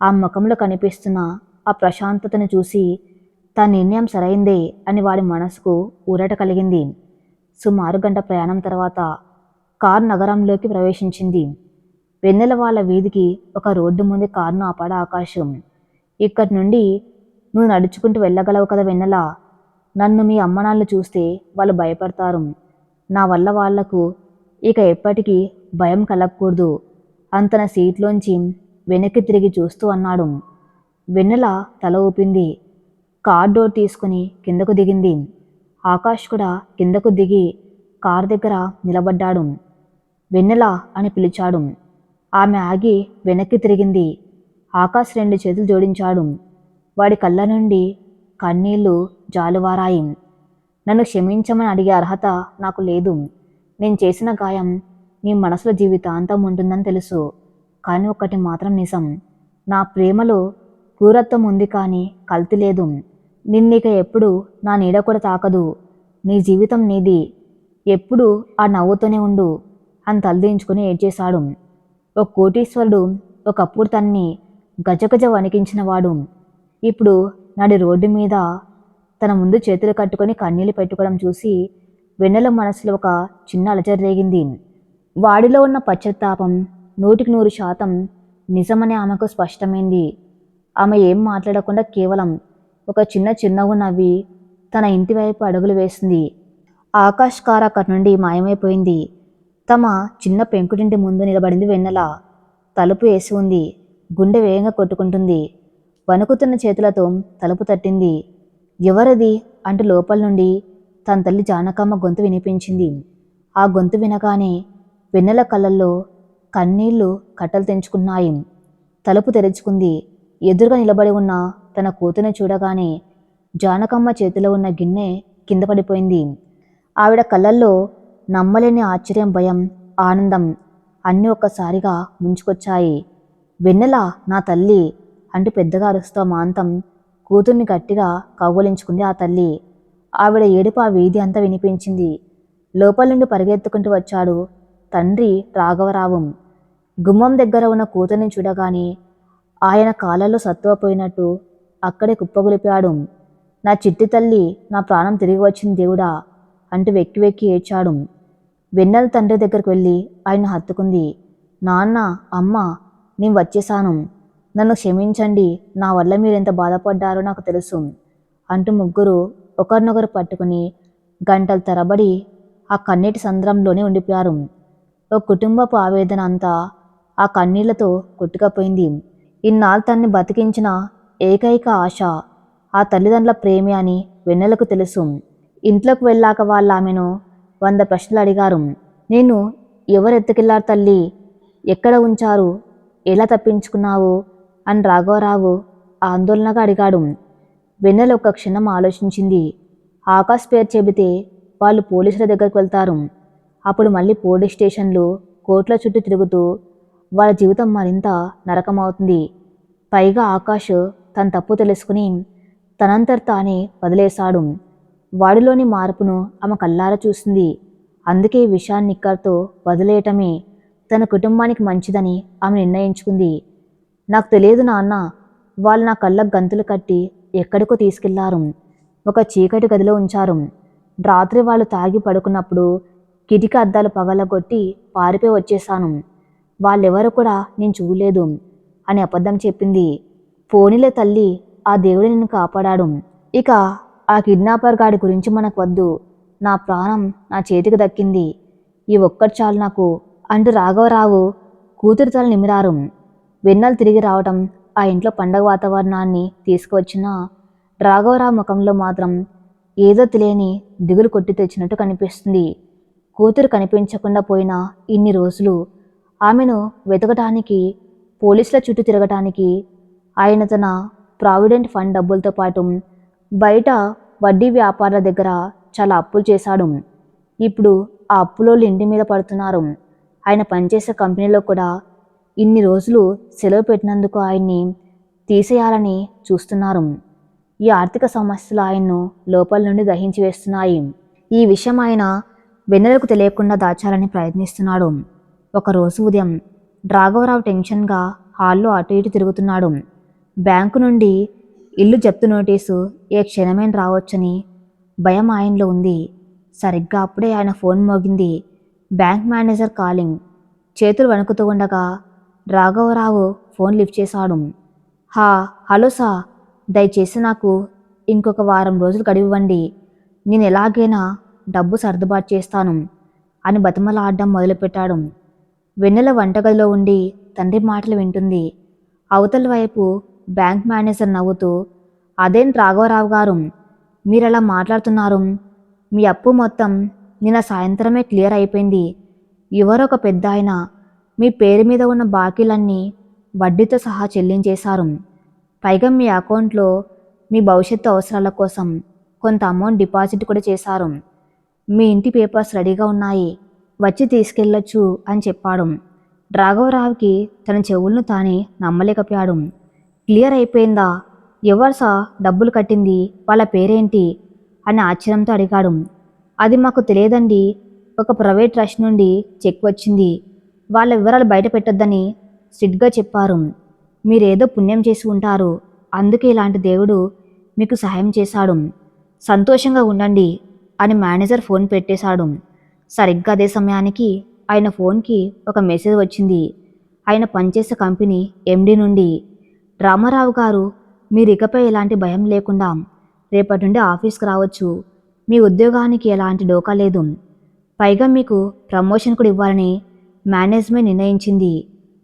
ఆ ముఖంలో కనిపిస్తున్న ఆ ప్రశాంతతను చూసి తన నిర్ణయం సరైందే అని వాడి మనసుకు ఊరట కలిగింది. సుమారు గంట ప్రయాణం తర్వాత కారు నగరంలోకి ప్రవేశించింది. వెన్నెల వాళ్ళ వీధికి ఒక రోడ్డు ముందు కారును ఆపాడు ఆకాశం. ఇక్కడి నుండి నువ్వు నడుచుకుంటూ వెళ్ళగలవు కదా వెన్నెల. నన్ను మీ అమ్మనాళ్ళు చూస్తే వాళ్ళు భయపడతారు. నా వల్ల వాళ్లకు ఇక ఎప్పటికీ భయం కలగకూడదు. అని తన సీట్లోంచి వెనక్కి తిరిగి చూస్తూ అన్నాడు. వెన్నెల తల ఊపింది. కార్ డోర్ తీసుకుని కిందకు దిగింది. ఆకాష్ కూడా కిందకు దిగి కార్ దగ్గర నిలబడ్డాడు. వెన్నెల అని పిలిచాడు. ఆమె ఆగి వెనక్కి తిరిగింది. ఆకాష్ 2 చేతులు జోడించాడు. వాడి కళ్ళ నుండి కన్నీళ్లు జాలువారాయి. నన్ను క్షమించమని అడిగే అర్హత నాకు లేదు. నేను చేసిన గాయం నీ మనసులో జీవితాంతం ఉంటుందని తెలుసు. కానీ ఒక్కటి మాత్రం నిజం, నా ప్రేమలో క్రూరత్వం ఉంది కానీ కల్తీ లేదు. నిన్నిక ఎప్పుడు నా నీడ కూడా తాకదు. నీ జీవితం నీది. ఎప్పుడు ఆ నవ్వుతూనే ఉండు అని తలదించుకుని ఏడ్చేశాడు. ఒక కోటీశ్వరుడు ఒకప్పుడు తన్ని గజగజ వణికించినవాడు ఇప్పుడు నడి రోడ్డు మీద తన ముందు చేతులు కట్టుకొని కన్నీళ్లు పెట్టుకోవడం చూసి వెన్నెల మనసులో ఒక చిన్న అలజడి రేగింది. వాడిలో ఉన్న పశ్చాత్తాపం 100% నిజమని ఆమెకు స్పష్టమైంది. ఆమె ఏం మాట్లాడకుండా కేవలం ఒక చిన్న చిరునవ్వు నవ్వి తన ఇంటి వైపు అడుగులు వేసింది. ఆకాష్ కారు అక్కడి నుండి మాయమైపోయింది. తమ చిన్న పెంకుటింటి ముందు నిలబడింది వెన్నెల. తలుపు వేసి ఉంది. గుండె వేగంగా కొట్టుకుంటుంది. వణుకుతున్న చేతులతో తలుపు తట్టింది. ఎవరది అంటూ లోపల నుండి తన తల్లి జానకమ్మ గొంతు వినిపించింది. ఆ గొంతు వినగానే వెన్నెల కళ్ళల్లో కన్నీళ్లు కట్టలు తెంచుకున్నాయి. తలుపు తెరుచుకుంది. ఎదురుగా నిలబడి ఉన్న తన కూతురిని చూడగానే జానకమ్మ చేతిలో ఉన్న గిన్నె కింద పడిపోయింది. ఆవిడ కళ్ళల్లో నమ్మలేని ఆశ్చర్యం, భయం, ఆనందం అన్నీ ఒక్కసారిగా ముంచుకొచ్చాయి. వెన్నెల, నా తల్లి అంటూ పెద్దగా అరుస్తూ మాంతం కూతుర్ని గట్టిగా కౌగిలించుకుంది ఆ తల్లి. ఆవిడ ఏడుపు ఆ వీధి అంతా వినిపించింది. లోపల నుండి పరిగెత్తుకుంటూ వచ్చాడు తండ్రి రాఘవరావు. గుమ్మం దగ్గర ఉన్న కూతుర్ని చూడగానే ఆయన కాళ్ళలో సత్తువపోయినట్టు అక్కడే కుప్పగొలిపాడు. నా చిట్టి తల్లి, నా ప్రాణం తిరిగి వచ్చింది దేవుడా అంటూ వెక్కి వెక్కి ఏడ్చాడు. వెన్నెల తండ్రి దగ్గరికి వెళ్ళి ఆయన హత్తుకుంది. నాన్న, అమ్మ, నేను వచ్చేశాను. నన్ను క్షమించండి. నా వల్ల మీరెంత బాధపడ్డారో నాకు తెలుసు అంటూ ముగ్గురు ఒకరినొకరు పట్టుకుని గంటల తరబడి ఆ కన్నీటి సంద్రంలోనే ఉండిపోయారు. ఒక కుటుంబపు ఆవేదన అంతా ఆ కన్నీళ్లతో కొట్టుకపోయింది. ఇన్నాళ్ళు తన్ని బతికించిన ఏకైక ఆశ ఆ తల్లిదండ్రుల ప్రేమే అని వెన్నెలకు తెలుసు. ఇంట్లోకి వెళ్ళాక వాళ్ళు ఆమెను 100 ప్రశ్నలు అడిగారు. నేను ఎవరు ఎత్తుకెళ్లారు తల్లి? ఎక్కడ ఉంచారు? ఎలా తప్పించుకున్నావు అని రాఘవరావు ఆందోళనగా అడిగాడు. వెన్నెల ఒక క్షణం ఆలోచించింది. ఆకాష్ పేరు చెబితే వాళ్ళు పోలీసుల దగ్గరికి వెళ్తారు. అప్పుడు మళ్ళీ పోలీస్ స్టేషన్లు, కోర్టుల చుట్టూ తిరుగుతూ వాళ్ళ జీవితం మరింత నరకమవుతుంది. పైగా ఆకాష్ తన తప్పు తెలుసుకుని తనంతట తానే వదిలేశాడు. వాడిలోని మార్పును ఆమె కళ్ళారా చూసింది. అందుకే ఈ విషయాన్ని ఇక్కడితో వదిలేయటమే తన కుటుంబానికి మంచిదని ఆమె నిర్ణయించుకుంది. నాకు తెలియదు నాన్న. వాళ్ళు నా కళ్ళకు గంతులు కట్టి ఎక్కడికో తీసుకెళ్లారు. ఒక చీకటి గదిలో ఉంచారు. రాత్రి వాళ్ళు తాగి పడుకున్నప్పుడు కిటికీ అద్దాలు పగలగొట్టి పారిపోయి వచ్చేశాను. వాళ్ళెవరూ కూడా నేను చూడలేదు అని అబద్ధం చెప్పింది. పోనీలే తల్లి, ఆ దేవుడు నిన్ను కాపాడాడు. ఇక ఆ కిడ్నాపర్ గాడి గురించి మనకు వద్దు. నా ప్రాణం నా చేతికి దక్కింది. ఈ ఒక్కటి చాలు నాకు అంటూ రాఘవరావు కూతురు తల నిమిరారు. వెన్నెల తిరిగి రావటం ఆ ఇంట్లో పండగ వాతావరణాన్ని తీసుకువచ్చిన రాఘవరావు ముఖంలో మాత్రం ఏదో తెలియని దిగులు కొట్టి తెచ్చినట్టు కనిపిస్తుంది. కూతురు కనిపించకుండా పోయిన ఇన్ని రోజులు ఆమెను వెతకటానికి, పోలీసుల చుట్టూ తిరగటానికి ఆయన తన ప్రావిడెంట్ ఫండ్ డబ్బులతో పాటు బయట వడ్డీ వ్యాపారుల దగ్గర చాలా అప్పులు చేశాడు. ఇప్పుడు ఆ అప్పులోళ్ళు ఇంటి మీద పడుతున్నారు. ఆయన పనిచేసే కంపెనీలో కూడా ఇన్ని రోజులు సెలవు పెట్టినందుకు ఆయన్ని తీసేయాలని చూస్తున్నారు. ఈ ఆర్థిక సమస్యలు ఆయన్ను లోపల నుండి దహించి వేస్తున్నాయి. ఈ విషయం ఆయన వెన్నెలకు తెలియకుండా దాచాలని ప్రయత్నిస్తున్నాడు. ఒకరోజు ఉదయం రాఘవరావు టెన్షన్గా హాల్లో అటు ఇటు తిరుగుతున్నాడు. బ్యాంకు నుండి ఇల్లు జప్తు నోటీసు ఏ క్షణమైన రావచ్చని భయం ఆయనలో ఉంది. సరిగ్గా అప్పుడే ఆయన ఫోన్ మోగింది. Bank manager calling. చేతులు వణుకుతూ ఉండగా రాఘవరావు ఫోన్ లిఫ్ట్ చేశాడు. హలో సార్, దయచేసి నాకు ఇంకొక వారం రోజులు గడివివ్వండి. నేను ఎలాగైనా డబ్బు సర్దుబాటు చేస్తాను అని బతిమలాడడం మొదలుపెట్టాడు. వెన్నెల వంటగదిలో ఉండి తండ్రి మాటలు వింటుంది. అవతల వైపు బ్యాంక్ మేనేజర్ నవ్వుతూ, అదేం రాఘవరావు గారు, మీరలా మాట్లాడుతున్నారు? మీ అప్పు మొత్తం నిన్న సాయంత్రమే క్లియర్ అయిపోయింది. ఎవరొక పెద్ద ఆయన మీ పేరు మీద ఉన్న బాకీలన్నీ వడ్డీతో సహా చెల్లించేశారు. పైగా మీ అకౌంట్లో మీ భవిష్యత్తు అవసరాల కోసం కొంత అమౌంట్ డిపాజిట్ కూడా చేశారు. మీ ఇంటి పేపర్స్ రెడీగా ఉన్నాయి, వచ్చి తీసుకెళ్ళొచ్చు అని చెప్పాడు. రాఘవరావుకి తన చెవులను తానే నమ్మలేకపోయాడు. క్లియర్ అయిపోయిందా? ఎవరు సా డబ్బులు కట్టింది? వాళ్ళ పేరేంటి అని ఆశ్చర్యంతో అడిగాడు. అది మాకు తెలియదండి. ఒక ప్రైవేట్ ట్రస్ట్ నుండి చెక్ వచ్చింది. వాళ్ళ వివరాలు బయట పెట్టొద్దని స్ట్రిక్ట్గా చెప్పారు. మీరేదో పుణ్యం చేసి ఉంటారు, అందుకే ఇలాంటి దేవుడు మీకు సహాయం చేశాడు. సంతోషంగా ఉండండి అని మేనేజర్ ఫోన్ పెట్టేశాడు. సరిగ్గా అదే సమయానికి ఆయన ఫోన్కి ఒక మెసేజ్ వచ్చింది. ఆయన పనిచేసే కంపెనీ ఎండి నుండి. రామారావు గారు, మీరు ఇకపై ఎలాంటి భయం లేకుండా రేపటి నుండి ఆఫీస్కి రావచ్చు. మీ ఉద్యోగానికి ఎలాంటి డోకా లేదు. పైగా మీకు ప్రమోషన్ కూడా ఇవ్వాలని మేనేజ్మెంట్ నిర్ణయించింది.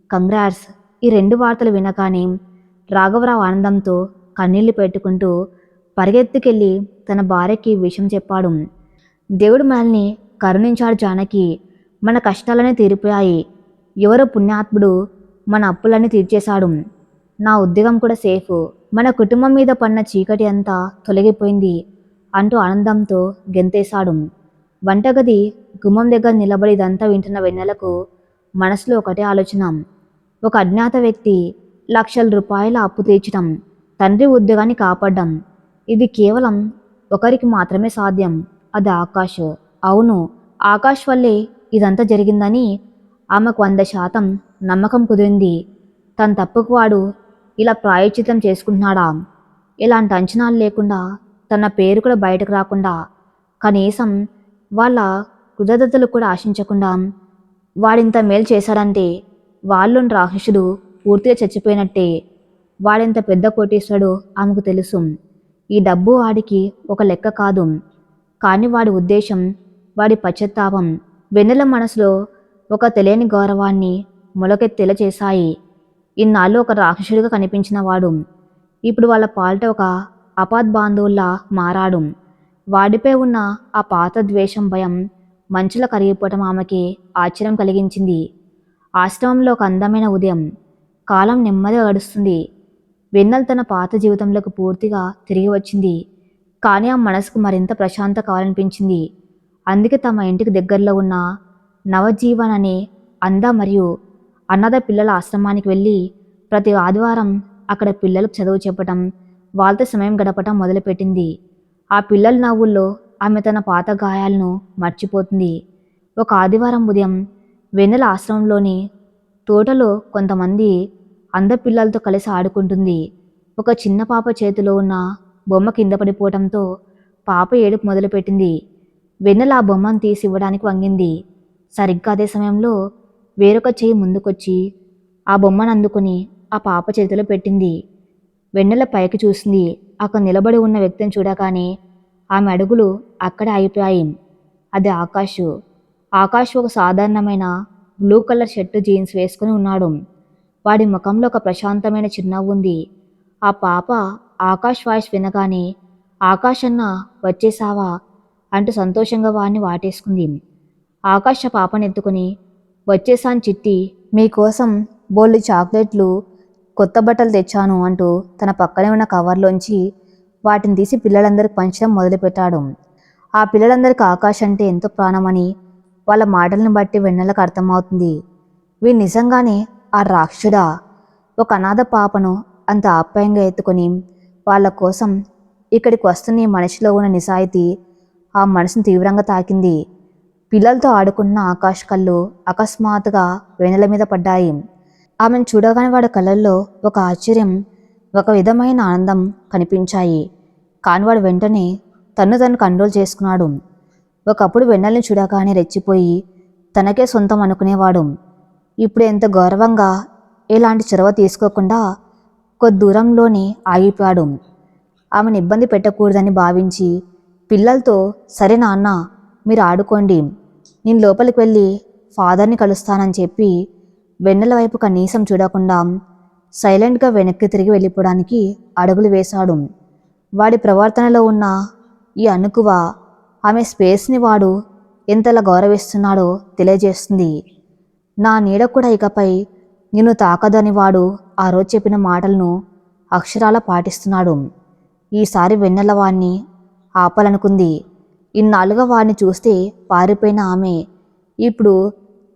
కంగ్రాట్స్. ఈ 2 వార్తలు వినగానే రాఘవరావు ఆనందంతో కన్నీళ్లు పెట్టుకుంటూ పరిగెత్తుకెళ్ళి తన భార్యకి విషయం చెప్పాడు. దేవుడు మనల్ని కరుణించాడు జానకి. మన కష్టాలనే తీరిపోయాయి. ఎవరో పుణ్యాత్ముడు మన అప్పులన్నీ తీర్చేశాడు. నా ఉద్యోగం కూడా సేఫ్. మన కుటుంబం మీద పడిన చీకటి అంతా తొలగిపోయింది అంటూ ఆనందంతో గెంతేశాడు. వంటగది గుమ్మం దగ్గర నిలబడి ఇదంతా వింటున్న వెన్నెలకు మనసులో ఒకటే ఆలోచన. ఒక అజ్ఞాత వ్యక్తి లక్షల రూపాయల అప్పు తీర్చడం, తండ్రి ఉద్యోగాన్ని కాపాడడం, ఇది కేవలం ఒకరికి మాత్రమే సాధ్యం. అది ఆకాష్. అవును, ఆకాష్ వల్లే ఇదంతా జరిగిందని ఆమెకు 100% నమ్మకం కుదిరింది. తన తప్పుకు వాడు ఇలా ప్రాయశ్చిత్తం చేసుకుంటున్నాడా? ఇలాంటి అంచనాలు లేకుండా, తన పేరు కూడా బయటకు రాకుండా, కనీసం వాళ్ళ కృతజ్ఞతలు కూడా ఆశించకుండా వాడింత మేలు చేశాడంటే వాళ్ళున్న రాక్షసుడు పూర్తిగా చచ్చిపోయినట్టే. వాడింత పెద్ద కోటీశ్వరుడు ఆమెకు తెలుసు. ఈ డబ్బు వాడికి ఒక లెక్క కాదు. కానీ వాడి ఉద్దేశం, వాడి పశ్చాత్తాపం వెన్నెల మనసులో ఒక తెలియని గౌరవాన్ని మొలకెత్తేలా చేశాయి. ఇన్నాళ్ళు ఒక రాక్షసుడిగా కనిపించిన వాడు ఇప్పుడు వాళ్ళ పాలిట ఒక అపాద్బాంధవుల్లా మారాడు. వాడిపై ఉన్న ఆ పాత ద్వేషం, భయం మంచులా కరిగిపోవటం ఆమెకి ఆశ్చర్యం కలిగించింది. ఆశ్రమంలో ఒక అందమైన ఉదయం. కాలం నెమ్మదిగా గడుస్తుంది. వెన్నెల తన పాత జీవితంలోకి పూర్తిగా తిరిగి వచ్చింది. కానీ ఆ మనసుకు మరింత ప్రశాంత కావాలనిపించింది. అందుకే తమ ఇంటికి దగ్గరలో ఉన్న నవజీవన్ అనే అంద మరియు అనాథ పిల్లల ఆశ్రమానికి వెళ్ళి ప్రతి ఆదివారం అక్కడ పిల్లలకు చదువు చెప్పటం, వాళ్ళతో సమయం గడపటం మొదలుపెట్టింది. ఆ పిల్లల నవ్వుల్లో ఆమె తన పాత గాయాలను మర్చిపోతుంది. ఒక ఆదివారం ఉదయం వెన్నెల ఆశ్రమంలోని తోటలో కొంతమంది అందపిల్లలతో కలిసి ఆడుకుంటుంది. ఒక చిన్న పాప చేతిలో ఉన్న బొమ్మ కింద పడిపోవడంతో పాప ఏడుపు మొదలుపెట్టింది. వెన్నెల ఆ బొమ్మను తీసి ఇవ్వడానికి వంగింది. సరిగ్గా అదే సమయంలో వేరొక చెయ్యి ముందుకొచ్చి ఆ బొమ్మను అందుకుని ఆ పాప చేతిలో పెట్టింది. వెన్నెల పైకి చూసింది. అక్కడ నిలబడి ఉన్న వ్యక్తిని చూడగానే ఆమె అడుగులు అక్కడే ఆగిపోయాయి. అది ఆకాష్. ఆకాష్ ఒక సాధారణమైన బ్లూ కలర్ షర్టు, జీన్స్ వేసుకుని ఉన్నాడు. వాడి ముఖంలో ఒక ప్రశాంతమైన చిరునవ్వు ఉంది. ఆ పాప ఆకాష్ వాయిస్ వినగానే, ఆకాష్ అన్న వచ్చేసావా అంటూ సంతోషంగా వాడిని వాటేసుకుంది. ఆకాష్ ఆ పాపను ఎత్తుకుని, వచ్చేసాను చిట్టి, మీకోసం బోల్డ్ చాక్లెట్లు, కొత్త బట్టలు తెచ్చాను అంటూ తన పక్కనే ఉన్న కవర్లోంచి వాటిని తీసి పిల్లలందరికీ పంచడం మొదలుపెట్టాడు. ఆ పిల్లలందరికీ ఆకాష్ అంటే ఎంతో ప్రాణమని వాళ్ళ మాటలను బట్టి వెన్నెలకు అర్థమవుతుంది. వీడు నిజంగానే ఆ రాక్షసుడా? ఒక అనాథ పాపను అంత ఆప్యాయంగా ఎత్తుకొని వాళ్ళ కోసం ఇక్కడికి వస్తున్న ఈ మనిషిలో ఉన్న నిజాయితీ ఆ మనసును తీవ్రంగా తాకింది. పిల్లలతో ఆడుకుంటున్న ఆకాష్ కళ్ళు అకస్మాత్తుగా వెన్నెల మీద పడ్డాయి. ఆమెను చూడగానే వాడి కళ్ళల్లో ఒక ఆశ్చర్యం, ఒక విధమైన ఆనందం కనిపించాయి. కాని వాడు వెంటనే తను కంట్రోల్ చేసుకున్నాడు. ఒకప్పుడు వెన్నెల్ని చూడగానే రెచ్చిపోయి తనకే సొంతం అనుకునేవాడు. ఇప్పుడు ఎంత గౌరవంగా ఎలాంటి చొరవ తీసుకోకుండా కొద్ది దూరంలోనే ఆగిపోయాడు. ఆమెను ఇబ్బంది పెట్టకూడదని భావించి పిల్లలతో, సరే నాన్న మీరు ఆడుకోండి, నేను లోపలికి వెళ్ళి ఫాదర్ని కలుస్తానని చెప్పి వెన్నెల వైపు కనీసం చూడకుండా సైలెంట్గా వెనక్కి తిరిగి వెళ్ళిపోవడానికి అడుగులు వేశాడు. వాడి ప్రవర్తనలో ఉన్న ఈ అణకువ ఆమె స్పేస్ని వాడు ఎంతలా గౌరవిస్తున్నాడో తెలియజేస్తుంది. నా నీడ కూడా ఇకపై నిన్ను తాకదని వాడు ఆ రోజు చెప్పిన మాటలను అక్షరాల పాటిస్తున్నాడు. ఈసారి వెన్నెల వాణ్ణి ఆపాలనుకుంది. ఇన్నాళ్ళుగా వాడిని చూస్తే పారిపోయిన ఆమె ఇప్పుడు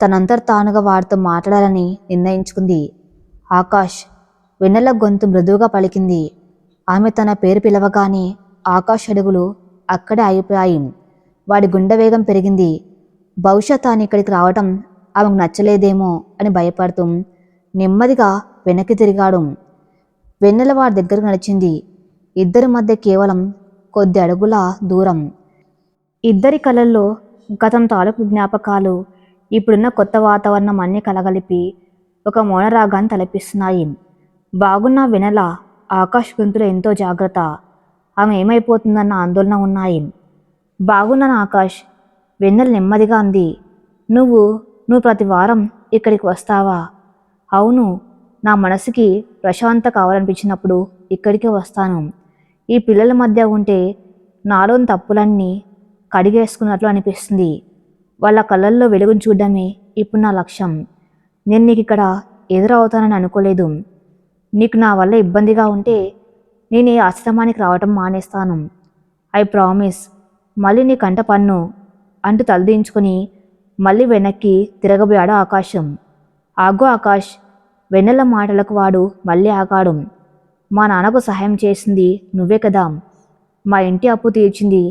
తనంతట తానుగా వాడితో మాట్లాడాలని నిర్ణయించుకుంది. ఆకాష్. వెన్నెల గొంతు మృదువుగా పలికింది. ఆమె తన పేరు పిలవగానే ఆకాష్ అడుగులు అక్కడే ఆగిపోయాయి. వాడి గుండె వేగం పెరిగింది. బహుశా తాను ఇక్కడికి రావటం ఆమెకు నచ్చలేదేమో అని భయపడుతూ నెమ్మదిగా వెనక్కి తిరిగాడు. వెన్నెల వాడి దగ్గరకు నడిచింది. ఇద్దరి మధ్య కేవలం కొద్ది అడుగుల దూరం. ఇద్దరి కళ్ళల్లో గతం తాలూకు జ్ఞాపకాలు, ఇప్పుడున్న కొత్త వాతావరణం అన్నీ కలగలిపి ఒక మౌనరాగాన్ని తలపిస్తున్నాయి. బాగున్న వెన్నెల ఆకాష్ గొంతులో ఎంతో జాగ్రత్త, ఆమె ఏమైపోతుందన్న ఆందోళన ఉన్నాయి. బాగున్నాను ఆకాష్, వెన్నెల నెమ్మదిగా అంది. నువ్వు ప్రతి వారం ఇక్కడికి వస్తావా? అవును, నా మనసుకి ప్రశాంత కావాలనిపించినప్పుడు ఇక్కడికే వస్తాను. ఈ పిల్లల మధ్య ఉంటే నాలోని తప్పులన్నీ కడిగేసుకున్నట్లు అనిపిస్తుంది. వాళ్ళ కళ్ళల్లో వెలుగును చూడడమే ఇప్పుడు నా లక్ష్యం. నేను నీకు ఇక్కడ ఎదురవుతానని అనుకోలేదు. నీకు నా వల్ల ఇబ్బందిగా ఉంటే నేను ఈ ఆశ్రమానికి రావటం మానేస్తాను. I promise. మళ్ళీ నీ కంట పన్ను అంటూ తలదించుకొని మళ్ళీ వెనక్కి తిరగబోయాడు ఆకాశం. ఆగో ఆకాష్. వెన్నెల మాటలకు వాడు మళ్ళీ ఆగాడు. మా నాన్నకు సహాయం చేసింది నువ్వే కదా. మా ఇంటి అప్పు తీర్చింది,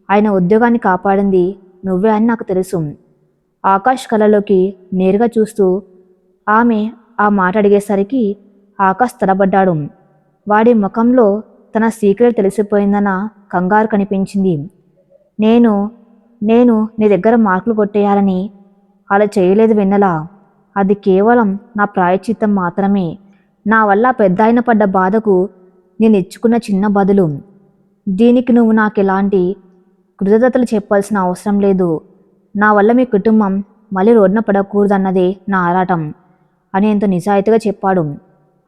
ఆయన ఉద్యోగాన్ని కాపాడింది నువ్వే అని నాకు తెలుసు. ఆకాష్ కళ్ళలోకి నేరుగా చూస్తూ ఆమె ఆ మాట అడిగేసరికి ఆకాష్ తడబడ్డాడు. వాడి ముఖంలో తన సీక్రెట్ తెలిసిపోయిందన్న కంగారు కనిపించింది. నేను నీ దగ్గర మార్కులు కొట్టేయాలని అలా చేయలేదు వెన్నెల. అది కేవలం నా ప్రాయశ్చిత్తం మాత్రమే. నా వల్ల పెద్ద ఆయన పడ్డ బాధకు నేను ఇచ్చుకున్న చిన్న బదులు. దీనికి నువ్వు నాకు ఎలాంటి కృతజ్ఞతలు చెప్పాల్సిన అవసరం లేదు. నా వల్ల మీ కుటుంబం మళ్ళీ రోడ్న పడకూడదన్నదే నా ఆరాటం అని ఎంతో నిజాయితీగా చెప్పాడు.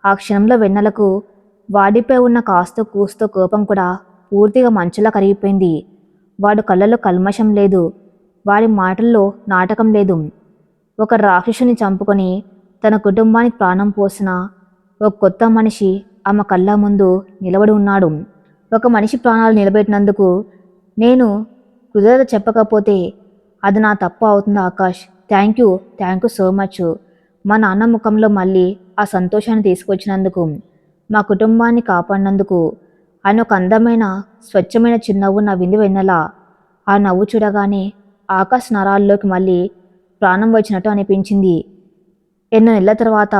ఆ క్షణంలో వెన్నెలకు వాడిపై ఉన్న కాస్తో కూస్తో కోపం కూడా పూర్తిగా మంచులా కరిగిపోయింది. వాడు కళ్ళలో కల్మషం లేదు, వాడి మాటల్లో నాటకం లేదు. ఒక రాక్షసుని చంపుకొని తన కుటుంబానికి ప్రాణం పోసిన ఒక కొత్త మనిషి ఆమె కళ్ళ ముందు నిలబడి ఉన్నాడు. ఒక మనిషి ప్రాణాలు నిలబెట్టినందుకు నేను కృతజ్ఞత చెప్పకపోతే అది నా తప్పు అవుతుంది Akash. Thank you so much. మా నాన్న ముఖంలో మళ్ళీ ఆ సంతోషాన్ని తీసుకొచ్చినందుకు, మా కుటుంబాన్ని కాపాడినందుకు అని ఒక అందమైన స్వచ్ఛమైన చిరునవ్వు నవ్వింది వెన్నెల. ఆ నవ్వు చూడగానే ఆకాష్ నరాల్లోకి మళ్ళీ ప్రాణం వచ్చినట్టు అనిపించింది. ఎన్నో నెలల తర్వాత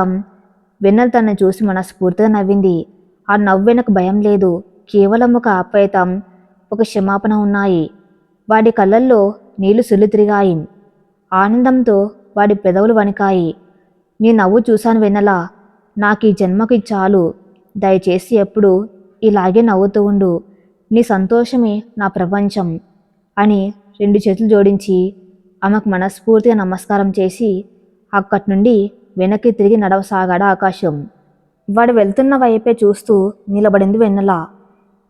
వెన్నెల తనని చూసి మనస్ఫూర్తిగా నవ్వింది. ఆ నవ్వు వెనక భయం లేదు, కేవలం ఒక ఆప్యాయత, ఒక క్షమాపణ ఉన్నాయి. వాడి కళ్ళల్లో నీళ్లు సుళ్ళు తిరిగాయి. ఆనందంతో వాడి పెదవులు వణికాయి. నీ నవ్వు చూశాను వెన్నెల, నాకు ఈ జన్మకి చాలు. దయచేసి ఎప్పుడు ఇలాగే నవ్వుతూ ఉండు. నీ సంతోషమే నా ప్రపంచం అని 2 చేతులు జోడించి ఆమెకు మనస్ఫూర్తిగా నమస్కారం చేసి అక్కడి నుండి వెనక్కి తిరిగి నడవసాగాడు ఆకాశం. వాడు వెళ్తున్న వైపే చూస్తూ నిలబడింది వెన్నెల.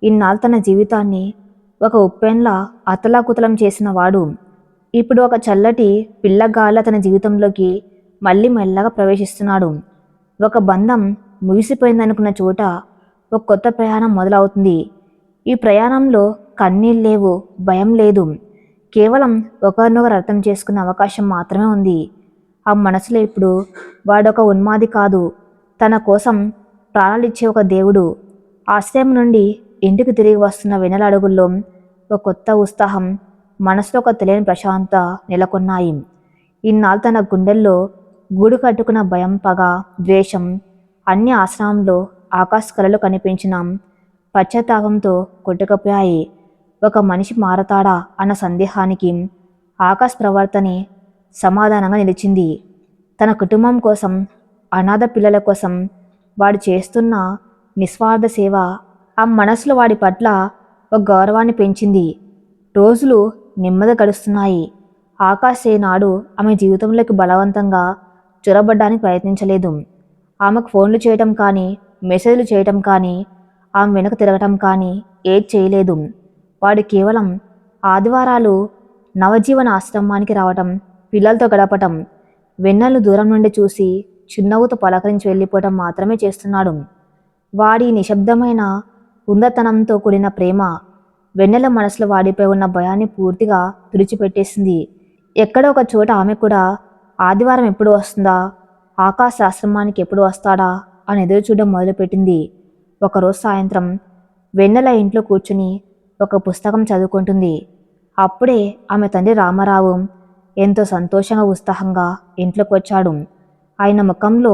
ఇన్నాళ్ళు తన జీవితాన్ని ఒక ఉప్పెన్లా అతలాకుతలం చేసిన వాడు ఇప్పుడు ఒక చల్లటి పిల్లగాళ్ళ తన జీవితంలోకి మళ్ళీ మెల్లగా ప్రవేశిస్తున్నాడు. ఒక బంధం ముగిసిపోయిందనుకున్న చోట ఒక కొత్త ప్రయాణం మొదలవుతుంది. ఈ ప్రయాణంలో కన్నీళ్ళు లేవు, భయం లేదు, కేవలం ఒకరినొకరు అర్థం చేసుకునే అవకాశం మాత్రమే ఉంది. ఆ మనసులో ఇప్పుడు వాడొక ఉన్మాది కాదు, తన కోసం ప్రాణాలిచ్చే ఒక దేవుడు. ఆశ్రయం నుండి ఇంటికి తిరిగి వస్తున్న వెన్నెల అడుగుల్లో ఒక కొత్త ఉత్సాహం, మనసులో ఒక తెలియని ప్రశాంతత నెలకొన్నాయి. ఇన్నాళ్ళు తన గుండెల్లో గూడు కట్టుకున్న భయం, పగ, ద్వేషం అన్ని ఆశ్రమంలో ఆకాశ్ కలలో కనిపించిన పశ్చాత్తాపంతో కొట్టుకుపోయాయి. ఒక మనిషి మారతాడా అన్న సందేహానికి ఆకాశ్ ప్రవర్తనే సమాధానంగా నిలిచింది. తన కుటుంబం కోసం, అనాథ పిల్లల కోసం వాడు చేస్తున్న నిస్వార్థ సేవ ఆ మనసులో వాడి పట్ల ఒక గౌరవాన్ని పెంచింది. రోజులు నెమ్మది గడుస్తున్నాయి. ఆకాశ్ ఏనాడు ఆమె జీవితంలోకి బలవంతంగా చొరబడ్డానికి ప్రయత్నించలేదు. ఆమెకు ఫోన్లు చేయటం కానీ, మెసేజ్లు చేయటం కానీ, ఆమె వెనుక తిరగటం కానీ ఏది చేయలేదు. వాడు కేవలం ఆదివారాలు నవజీవన ఆశ్రమానికి రావటం, పిల్లలతో గడపటం, వెన్నెలను దూరం నుండి చూసి చిరునవ్వుతో పలకరించి వెళ్ళిపోవటం మాత్రమే చేస్తున్నాడు. వాడి నిశ్శబ్దమైన ఉందతనంతో కూడిన ప్రేమ వెన్నెల మనసులో వాడిపై ఉన్న భయాన్ని పూర్తిగా తుడిచిపెట్టేసింది. ఎక్కడో ఒక చోట ఆమె కూడా ఆదివారం ఎప్పుడు వస్తుందా, ఆకాశ ఆశ్రమానికి ఎప్పుడు వస్తాడా అని ఎదురు చూడడం మొదలుపెట్టింది. ఒకరోజు సాయంత్రం వెన్నెల ఇంట్లో కూర్చుని ఒక పుస్తకం చదువుకుంటుంది. అప్పుడే ఆమె తండ్రి రామారావు ఎంతో సంతోషంగా ఉత్సాహంగా ఇంట్లోకి వచ్చాడు. ఆయన ముఖంలో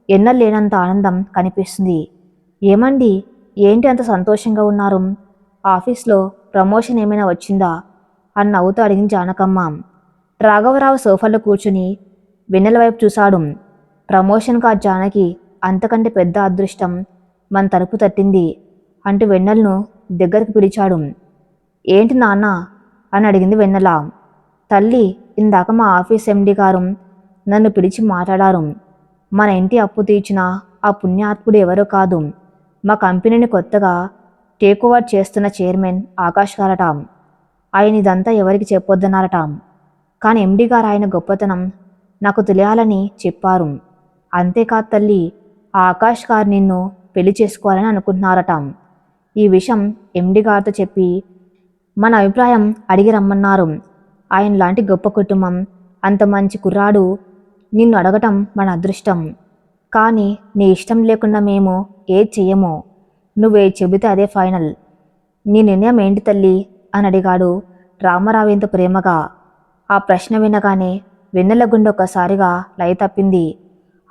ఎన్నలేనంత ఆనందం కనిపిస్తుంది. ఏమండి, ఏంటి అంత సంతోషంగా ఉన్నారు? ఆఫీస్లో ప్రమోషన్ ఏమైనా వచ్చిందా అని నవ్వుతూ అడిగింది జానకమ్మ. రాఘవరావు సోఫాలో కూర్చుని వెన్నెల వైపు చూశాడు. ప్రమోషన్ కాదు జానకి, అంతకంటే పెద్ద అదృష్టం మన తలుపు తట్టింది అంటూ వెన్నెలను దగ్గరికి పిలిచాడు. ఏంటి నాన్న అని అడిగింది వెన్నెల. తల్లి, ఇందాక మా ఆఫీస్ ఎండి గారు నన్ను పిలిచి మాట్లాడారు. మన ఇంటి అప్పు తీర్చిన ఆ పుణ్యాత్ముడు ఎవరో కాదు, మా కంపెనీని కొత్తగా టేక్ ఓవర్ చేస్తున్న చైర్మన్ ఆకాష్ గారట. ఆయన ఇదంతా ఎవరికి చెప్పొద్దన్నారట. కానీ ఎండి గారు ఆయన గొప్పతనం నాకు తెలియాలని చెప్పారు. అంతేకాదు తల్లి, ఆ ఆకాష్ గారు నిన్ను పెళ్లి చేసుకోవాలని అనుకుంటున్నారట. ఈ విషయం ఎండి గారితో చెప్పి మన అభిప్రాయం అడిగి రమ్మన్నారు. ఆయన లాంటి గొప్ప కుటుంబం, అంత మంచి కుర్రాడు నిన్ను అడగటం మన అదృష్టం. కానీ నీ ఇష్టం లేకుండా మేము ఏది చెయ్యమో, నువ్వే చెబితే అదే ఫైనల్. నీ నిర్ణయం ఏంటి తల్లి అని అడిగాడు రామారావు ఎంతో ప్రేమగా. ఆ ప్రశ్న వినగానే వెన్నెల గుండె ఒక్కసారిగా లయ తప్పింది.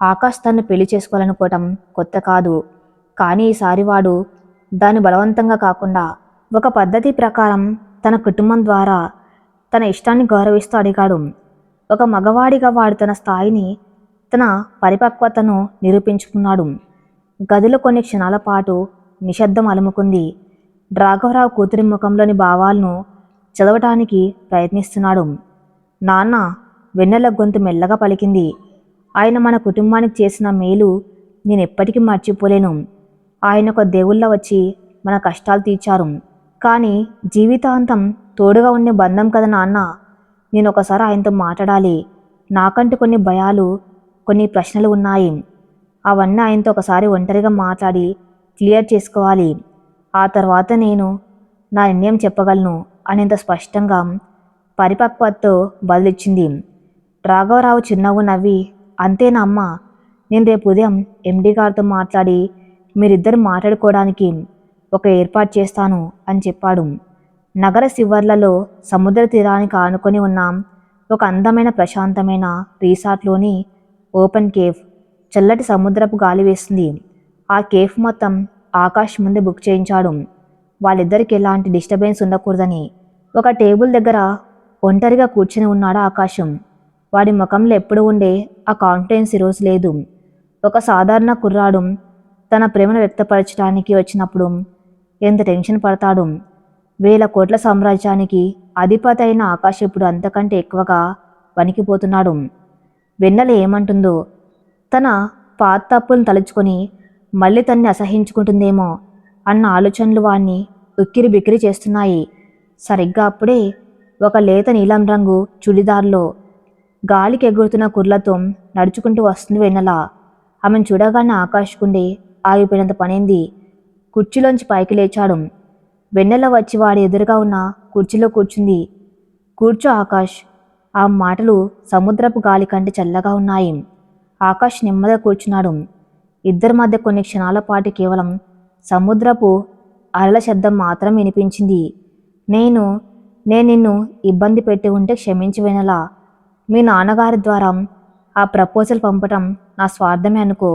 ఆకాష్ తన్ను పెళ్లి చేసుకోవాలనుకోవటం కొత్త కాదు. కానీ ఈసారి వాడు దాన్ని బలవంతంగా కాకుండా ఒక పద్ధతి ప్రకారం తన కుటుంబం ద్వారా తన ఇష్టాన్ని గౌరవిస్తూ అడిగాడు. ఒక మగవాడిగా వాడు తన స్థాయిని, తన పరిపక్వతను నిరూపించుకున్నాడు. గదిలో కొన్ని క్షణాల పాటు నిశ్శబ్దం అలుముకుంది. రాఘవరావు కూతురి ముఖంలోని భావాలను చదవటానికి ప్రయత్నిస్తున్నాడు. నాన్న, వెన్నెల గొంతు మెల్లగా పలికింది. ఆయన మన కుటుంబానికి చేసిన మేలు నేను ఎప్పటికీ మర్చిపోలేను. ఆయన ఒక దేవుళ్ళ వచ్చి మన కష్టాలు తీర్చారు. కానీ జీవితాంతం తోడుగా ఉండే బంధం కదా నాన్న. నేను ఒకసారి ఆయనతో మాట్లాడాలి. నాకంటూ కొన్ని భయాలు, కొన్ని ప్రశ్నలు ఉన్నాయి. అవన్నీ ఆయనతో ఒకసారి ఒంటరిగా మాట్లాడి క్లియర్ చేసుకోవాలి. ఆ తర్వాత నేను నా నిర్ణయం చెప్పగలను అనేంత స్పష్టంగా, పరిపక్వతతో బదులిచ్చింది. రాఘవరావు చిన్నగా నవ్వి, అంతేనా అమ్మ, నేను రేపు ఉదయం ఎండి గారితో మాట్లాడి మీరిద్దరు మాట్లాడుకోవడానికి ఒక ఏర్పాటు చేస్తాను అని చెప్పాడు. నగర శివర్లలో సముద్ర తీరానికి ఆనుకొని ఉన్న ఒక అందమైన ప్రశాంతమైన రీసార్ట్లోని ఓపెన్ కేఫ్. చల్లటి సముద్రపు గాలి వేస్తుంది. ఆ కేఫ్ మొత్తం ఆకాష్ ముందే బుక్ చేయించాడు. వాళ్ళిద్దరికి ఎలాంటి డిస్టర్బెన్స్ ఉండకూడదని. ఒక టేబుల్ దగ్గర ఒంటరిగా కూర్చుని ఉన్నాడు ఆకాశం. వాడి ముఖంలో ఎప్పుడు ఉండే ఆ కాన్ఫిడెన్స్ ఈరోజు లేదు. ఒక సాధారణ కుర్రాడు తన ప్రేమను వ్యక్తపరచడానికి వచ్చినప్పుడు ఎంత టెన్షన్ పడతాడు. 1000 కోట్ల సామ్రాజ్యానికి అధిపతి అయిన ఆకాష్ ఇప్పుడు అంతకంటే ఎక్కువగా వణికిపోతున్నాడు. వెన్నెల ఏమంటుందో, తన పాత తప్పులను తలుచుకొని మళ్ళీ తన్ని అసహించుకుంటుందేమో అన్న ఆలోచనలు వాణ్ణి ఉక్కిరి బిక్కిరి చేస్తున్నాయి. సరిగ్గా అప్పుడే ఒక లేత నీలం రంగు చుడిదార్లో గాలికి ఎగురుతున్న కుర్లతో నడుచుకుంటూ వస్తుంది వెన్నెల. ఆమెను చూడగానే ఆకాష్ గుండె ఆగిపోయినంత పనైంది. కుర్చీలోంచి పైకి లేచాడు. వెన్నెల వచ్చి వాడి ఎదురుగా ఉన్న కుర్చీలో కూర్చుంది. కూర్చో ఆకాష్. ఆ మాటలు సముద్రపు గాలి కంటే చల్లగా ఉన్నాయి. ఆకాష్ నెమ్మదిగా కూర్చున్నాడు. ఇద్దరి మధ్య కొన్ని క్షణాల పాటు కేవలం సముద్రపు అలల శబ్దం మాత్రం వినిపించింది. నేను నిన్ను ఇబ్బంది పెట్టి ఉంటే క్షమించి వెన్నెల. మీ నాన్నగారి ద్వారా ఆ ప్రపోజల్ పంపటం నా స్వార్థమే అనుకో.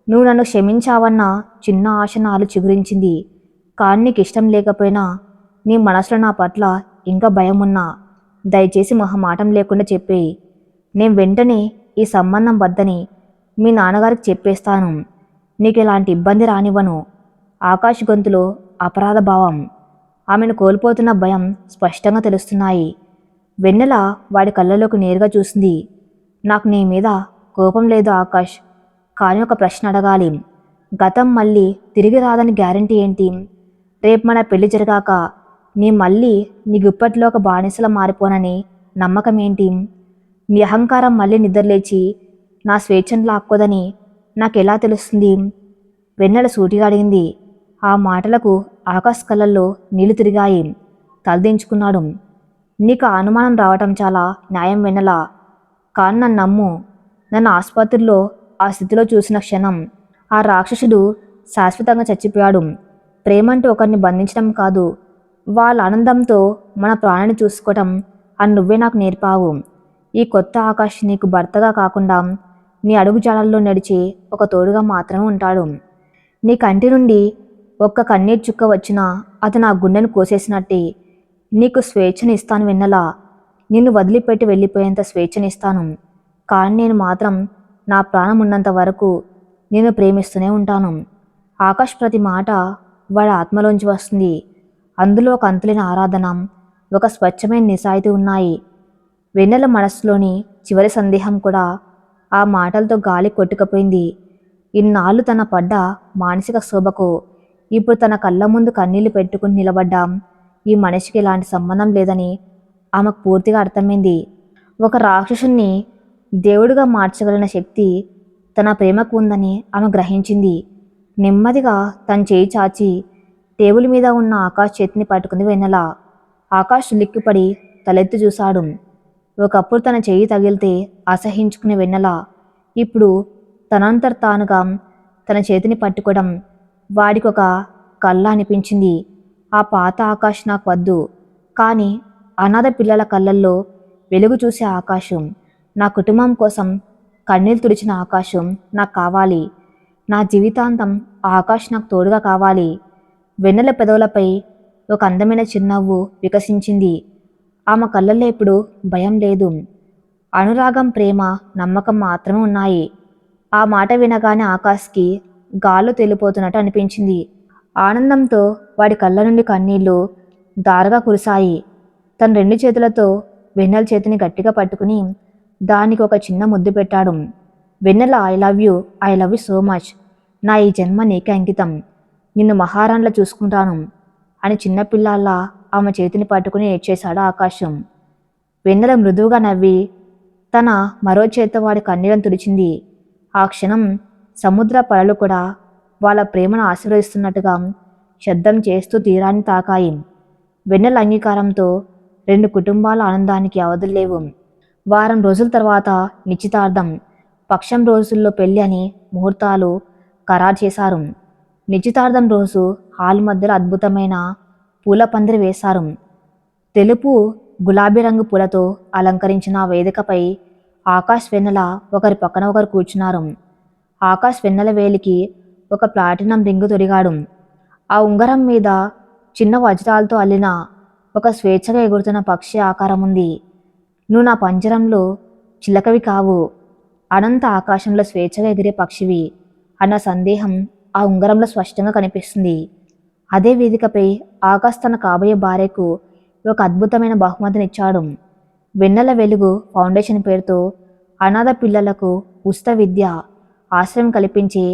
నువ్వు నన్ను క్షమించావన్న చిన్న ఆశ నాలు చిగురించింది. కానీ నీకు ఇష్టం లేకపోయినా నీ మనసులో నా పట్ల ఇంకా భయం ఉన్నా దయచేసి మొహమాటం లేకుండా చెప్పేయి. నేను వెంటనే ఈ సంబంధం వద్దని మీ నాన్నగారికి చెప్పేస్తాను. నీకు ఎలాంటి ఇబ్బంది రానివ్వను. ఆకాష్ గొంతులో అపరాధ భావం, ఆమెను కోల్పోతున్న భయం స్పష్టంగా తెలుస్తున్నాయి. వెన్నెల వాడి కళ్ళలోకి నేరుగా చూసింది. నాకు నీ మీద కోపం లేదు ఆకాష్. కానీ ఒక ప్రశ్న అడగాలి. గతం మళ్ళీ తిరిగి రాదని గ్యారంటీ ఏంటి? రేపు మన పెళ్లి జరిగాక మళ్ళీ నీ గుప్పట్లో ఒక బానిసలా మారిపోనని నమ్మకం ఏంటి? నీ అహంకారం మళ్ళీ నిద్రలేచి నా స్వేచ్ఛను లాక్కోదని నాకెలా తెలుస్తుంది? వెన్నెల సూటిగా అడిగింది. ఆ మాటలకు ఆకాశ్ కళ్ళల్లో నీళ్లు తిరిగాయి. తలదించుకున్నాడు. నీకు ఆ అనుమానం రావటం చాలా న్యాయం వెన్నెల. కానీ నన్ను నమ్ము. నన్ను ఆసుపత్రిలో ఆ స్థితిలో చూసిన క్షణం ఆ రాక్షసుడు శాశ్వతంగా చచ్చిపోయాడు. ప్రేమంటూ ఒకరిని బంధించడం కాదు, వాళ్ళ ఆనందంతో మన ప్రాణాన్ని చూసుకోవటం అని నువ్వే నాకు నేర్పావు. ఈ కొత్త ఆకాష్ నీకు భర్తగా కాకుండా నీ అడుగుజాడల్లో నడిచే ఒక తోడుగా మాత్రమే ఉంటాడు. నీ కంటి నుండి ఒక్క కన్నీటి చుక్క వచ్చినా అది నా గుండెను కోసేసినట్టే. నీకు స్వేచ్ఛని ఇస్తాను వెన్నెలా. నిన్ను వదిలిపెట్టి వెళ్ళిపోయేంత స్వేచ్ఛనిస్తాను. కానీ నేను మాత్రం నా ప్రాణం ఉన్నంత వరకు నేను ప్రేమిస్తూనే ఉంటాను. ఆకాష్ ప్రతి మాట వాడి ఆత్మలోంచి వస్తుంది. అందులో ఒక అంతులేని ఆరాధన, ఒక స్వచ్ఛమైన నిజాయితీ ఉన్నాయి. వెన్నెల మనస్సులోని చివరి సందేహం కూడా ఆ మాటలతో గాలి కొట్టుకుపోయింది. ఇన్నాళ్ళు తన పడ్డ మానసిక శోభకు ఇప్పుడు తన కళ్ళ ముందు కన్నీళ్లు పెట్టుకుని నిలబడ్డాం ఈ మనిషికి ఎలాంటి సంబంధం లేదని ఆమెకు పూర్తిగా అర్థమైంది. ఒక రాక్షసుని దేవుడిగా మార్చగలిగిన శక్తి తన ప్రేమకు ఉందని ఆమె గ్రహించింది. నెమ్మదిగా తన చేయి చాచి టేబుల్ మీద ఉన్న ఆకాష్ చేతిని పట్టుకుంది వెన్నెల. ఆకాష్ లిక్కిపడి తలెత్తి చూశాడు. ఒకప్పుడు తన చేయి తగిలితే అసహించుకునే వెన్నెల ఇప్పుడు తనంతట తానుగా తన చేతిని పట్టుకోవడం వాడికి ఒక కళ్ళ అనిపించింది. ఆ పాత ఆకాష్ నాకు వద్దు, కానీ అనాథ పిల్లల కళ్ళల్లో వెలుగు చూసే ఆకాశం, నా కుటుంబం కోసం కన్నీళ్ళు తుడిచిన ఆకాశం నాకు కావాలి. నా జీవితాంతం ఆ ఆకాష్ నాకు తోడుగా కావాలి. వెన్నెల పెదవులపై ఒక అందమైన చిరునవ్వు వికసించింది. ఆమె కళ్ళల్లో ఇప్పుడు భయం లేదు, అనురాగం, ప్రేమ, నమ్మకం మాత్రమే ఉన్నాయి. ఆ మాట వినగానే ఆకాష్కి గాల్లో తేలిపోతున్నట్టు అనిపించింది. ఆనందంతో వాడి కళ్ళ నుండి కన్నీళ్లు దారగా కురిశాయి. తన రెండు చేతులతో వెన్నెల చేతిని గట్టిగా పట్టుకుని దానికి ఒక చిన్న ముద్దు పెట్టాడు. Vennela, I love you so much. నా ఈ జన్మ నీకే అంకితం. నిన్ను మహారాణిలా చూసుకుంటాను అని చిన్నపిల్లాల్లా ఆమె చేతిని పట్టుకుని ఏడ్చేశాడు ఆకాశం. వెన్నెల మృదువుగా నవ్వి తన మరో చేత్తో వాడి కన్నీళ్లను తుడిచింది. ఆ క్షణం సముద్ర పలలు కూడా వాళ్ళ ప్రేమను ఆశీర్వదిస్తున్నట్టుగా శబ్దం చేస్తూ తీరాన్ని తాకాయి. వెన్నెల అంగీకారంతో రెండు కుటుంబాల ఆనందానికి అవధుల్లేవు. వారం రోజుల తర్వాత నిశ్చితార్థం. పక్షం రోజుల్లో పెళ్లి అని ముహూర్తాలు ఖరారు చేశారు. నిశ్చితార్థం రోజు హాల్ మధ్యలో అద్భుతమైన పూల పందిరి వేశారు. తెలుపు, గులాబీ రంగు పూలతో అలంకరించిన ఆ వేదికపై ఆకాష్, వెన్నెల ఒకరి పక్కన ఒకరు కూర్చున్నారు. ఆకాష్ వెన్నెల వేలికి ఒక ప్లాటినం రింగు తొడిగాడు. ఆ ఉంగరం మీద చిన్న వజ్రాలతో అల్లిన ఒక స్వేచ్ఛగా ఎగురుతున్న పక్షి ఆకారం ఉంది. నువ్వు నా పంజరంలో చిలకవి కావు, అనంత ఆకాశంలో స్వేచ్ఛగా ఎగిరే పక్షివి అన్న సందేహం ఆ ఉంగరంలో స్పష్టంగా కనిపిస్తుంది. అదే వేదికపై ఆకాష్ తన కాబోయే భార్యకు ఒక అద్భుతమైన బహుమతినిచ్చాడు. వెన్నెల వెలుగు ఫౌండేషన్ పేరుతో అనాథ పిల్లలకు ఉచిత విద్య, ఆశ్రయం కల్పించే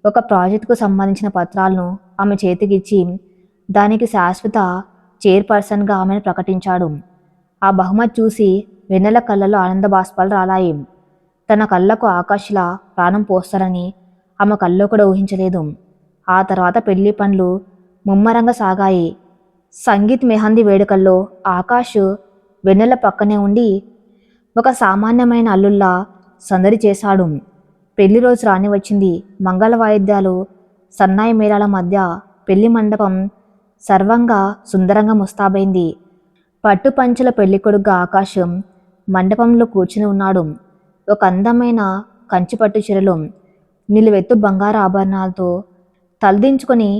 ఒక ప్రాజెక్టుకు సంబంధించిన పత్రాలను ఆమె చేతికిచ్చి దానికి శాశ్వత చైర్పర్సన్గా ఆమెను ప్రకటించాడు. ఆ బహుమతి చూసి వెన్నెల కళ్ళలో ఆనంద బాష్పాలు రాలాయి. తన కళ్ళకు ఆకాష్లా ప్రాణం పోస్తారని ఆమె కల్లో కూడా ఊహించలేదు. ఆ తర్వాత పెళ్లి పనులు ముమ్మరంగా సాగాయి. సంగీత్ మెహందీ వేడుకల్లో ఆకాష్ వెన్నెల పక్కనే ఉండి ఒక సామాన్యమైన అల్లుల్లా సందడి చేశాడు. పెళ్లి రోజు రాని వచ్చింది. మంగళ వాయిద్యాలు, సన్నాయి మేళాల మధ్య పెళ్లి మండపం సర్వంగా సుందరంగా ముస్తాబైంది. పట్టు పంచెల పెళ్లికొడుగ్గా ఆకాశం మండపంలో కూర్చుని ఉన్నాడు. ఒక అందమైన కంచిపట్టు చీరలో నిలువెత్తు బంగారు ఆభరణాలతో తలదించుకొని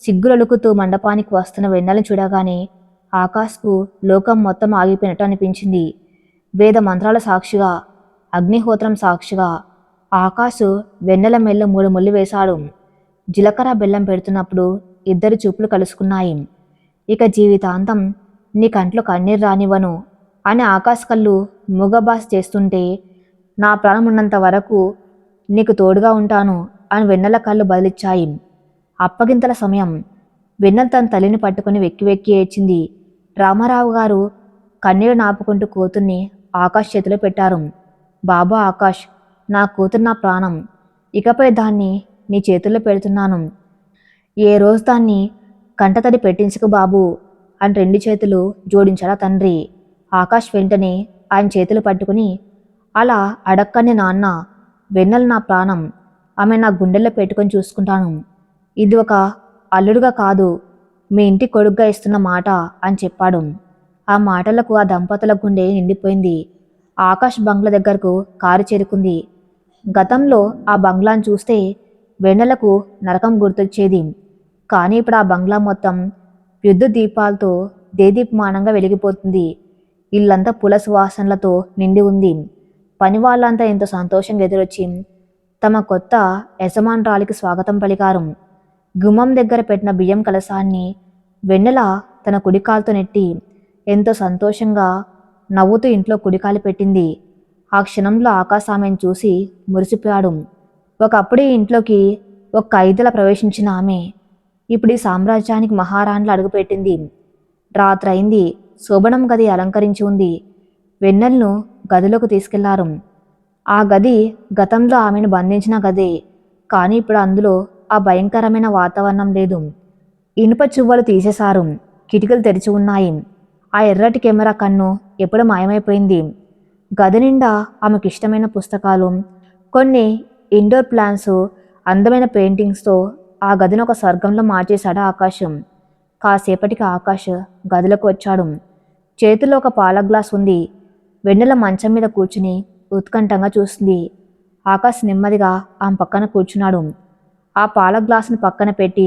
సిగ్గులొలుకుతూ మండపానికి వస్తున్న వెన్నెలను చూడగానే ఆకాష్కు లోకం మొత్తం ఆగిపోయినట్టు అనిపించింది. వేద మంత్రాల సాక్షిగా, అగ్నిహోత్రం సాక్షిగా ఆకాష్ వెన్నెల మెల్ల 3 ముళ్ళు వేశాడు. జీలకర్ర బెల్లం పెడుతున్నప్పుడు ఇద్దరి చూపులు కలుసుకున్నాయి. ఇక జీవితాంతం నీ కంట్లో కన్నీరు రానివ్వను అని ఆకాష్ కళ్ళు మూగబాస్ చేస్తుంటే నా ప్రాణం ఉన్నంత వరకు నీకు తోడుగా ఉంటాను అని వెన్నెల కళ్ళు బదిలిచ్చాయి. అప్పగింతల సమయం. వెన్నెల తన తల్లిని పట్టుకుని వెక్కి వెక్కి ఏడ్చింది. రామారావు గారు కన్నీరు నాపుకుంటూ కూతుర్ని ఆకాష్ చేతిలో పెట్టారు. బాబా ఆకాష్, నా కూతురు నా ప్రాణం. ఇకపై దాన్ని నీ చేతుల్లో పెడుతున్నాను. ఏ రోజు దాన్ని కంటతడి పెట్టించుకు బాబు అని 2 చేతులు జోడించాడా తండ్రి. ఆకాష్ వెంటనే ఆయన చేతులు పట్టుకుని, అలా అడక్కని నాన్న, వెన్నెల నా ప్రాణం, ఆమె నా గుండెల్లో పెట్టుకొని చూసుకుంటాను. ఇది ఒక అల్లుడుగా కాదు, మీ ఇంటి కొడుగ్గా ఇస్తున్న మాట అని చెప్పాడు. ఆ మాటలకు ఆ దంపతుల గుండె నిండిపోయింది. ఆకాష్ బంగ్లా దగ్గరకు కారు చేరుకుంది. గతంలో ఆ బంగ్లాను చూస్తే వెన్నెలకు నరకం గుర్తొచ్చేది. కానీ ఇప్పుడు ఆ బంగ్లా మొత్తం విద్యుత్ దీపాలతో దేదీప్యమానంగా వెలిగిపోతుంది. ఇల్లంతా పుల సువాసనలతో నిండి ఉంది. పని వాళ్ళంతా ఎంతో సంతోషంగా ఎదురొచ్చి తమ కొత్త యజమానురాలికి స్వాగతం పలికారు. గుమ్మం దగ్గర పెట్టిన బియ్యం కలశాన్ని వెన్నెల తన కుడికాలుతో నెట్టి ఎంతో సంతోషంగా నవ్వుతూ ఇంట్లో కుడికాలు పెట్టింది. ఆ క్షణంలో ఆకాశ్ ఆమెను చూసి మురిసిపోయాడు. ఒకప్పుడు ఈ ఇంట్లోకి ఒక ఖైదీలా ప్రవేశించిన ఆమె ఇప్పుడు ఈ సామ్రాజ్యానికి మహారాణిలా అడుగుపెట్టింది. రాత్రయింది. శోభనం గది అలంకరించి ఉంది. వెన్నెలను గదిలోకి తీసుకెళ్లారు. ఆ గది గతంలో ఆమెను బంధించిన గదే. కానీ ఇప్పుడు అందులో ఆ భయంకరమైన వాతావరణం లేదు. ఇనుప చువ్వలు తీసేశారు. కిటికీలు తెరిచి ఉన్నాయి. ఆ ఎర్రటి కెమెరా కన్ను ఎప్పుడు మాయమైపోయింది. గది నిండా ఆమెకిష్టమైన పుస్తకాలు, కొన్ని ఇండోర్ ప్లాంట్స్, అందమైన పెయింటింగ్స్తో ఆ గదిని ఒక స్వర్గంలో మార్చేశాడు ఆకాశం. కాసేపటికి ఆకాష్ గదిలోకి వచ్చాడు. చేతిలో ఒక పాల గ్లాస్ ఉంది. వెన్నెల మంచం మీద కూర్చుని ఉత్కంఠంగా చూస్తుంది. ఆకాష్ నెమ్మదిగా ఆమె పక్కన కూర్చున్నాడు. ఆ పాల గ్లాసును పక్కన పెట్టి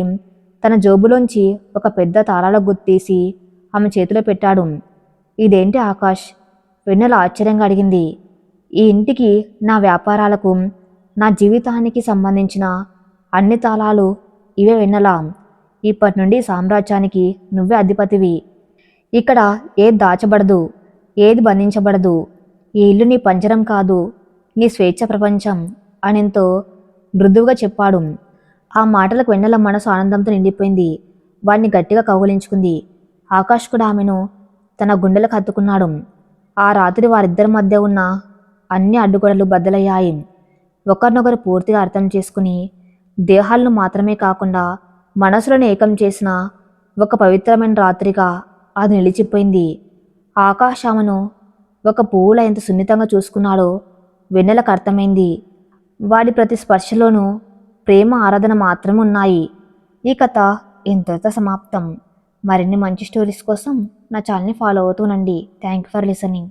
తన జోబులోంచి ఒక పెద్ద తాళాల గుత్తి తీసి ఆమె చేతిలో పెట్టాడు. ఇదేంటి ఆకాష్? వెన్నెల ఆశ్చర్యంగా అడిగింది. ఈ ఇంటికి, నా వ్యాపారాలకు, నా జీవితానికి సంబంధించిన అన్ని తాళాలు ఇవే వెన్నెల. ఇప్పటి నుండి సామ్రాజ్యానికి నువ్వే అధిపతివి. ఇక్కడ ఏది దాచబడదు, ఏది బంధించబడదు. ఈ ఇల్లు నీ పంజరం కాదు, నీ స్వేచ్ఛ ప్రపంచం అనెంతో మృదువుగా చెప్పాడు. ఆ మాటలకు వెన్నెల మనసు ఆనందంతో నిండిపోయింది. వాడిని గట్టిగా కౌగిలించుకుంది. ఆకాష్ కూడా ఆమెను తన గుండెలకు హత్తుకున్నాడు. ఆ రాత్రి వారిద్దరి మధ్య ఉన్న అన్ని అడ్డుగోడలు బద్దలయ్యాయి. ఒకరినొకరు పూర్తిగా అర్థం చేసుకుని దేహాలను మాత్రమే కాకుండా మనసులను ఏకం చేసిన ఒక పవిత్రమైన రాత్రిగా అది నిలిచిపోయింది. ఆకాష్ ఆమెను ఒక పువ్వులా ఎంత సున్నితంగా చూసుకున్నాడో వెన్నెలకు అర్థమైంది. వాడి ప్రతి స్పర్శలోనూ ప్రేమ, ఆరాధన మాత్రమే ఉన్నాయి. ఈ కథ ఇంతటితో సమాప్తం. మరిన్ని మంచి స్టోరీస్ కోసం నా ఛానల్ని ఫాలో అవుతూనండి. Thank you for listening.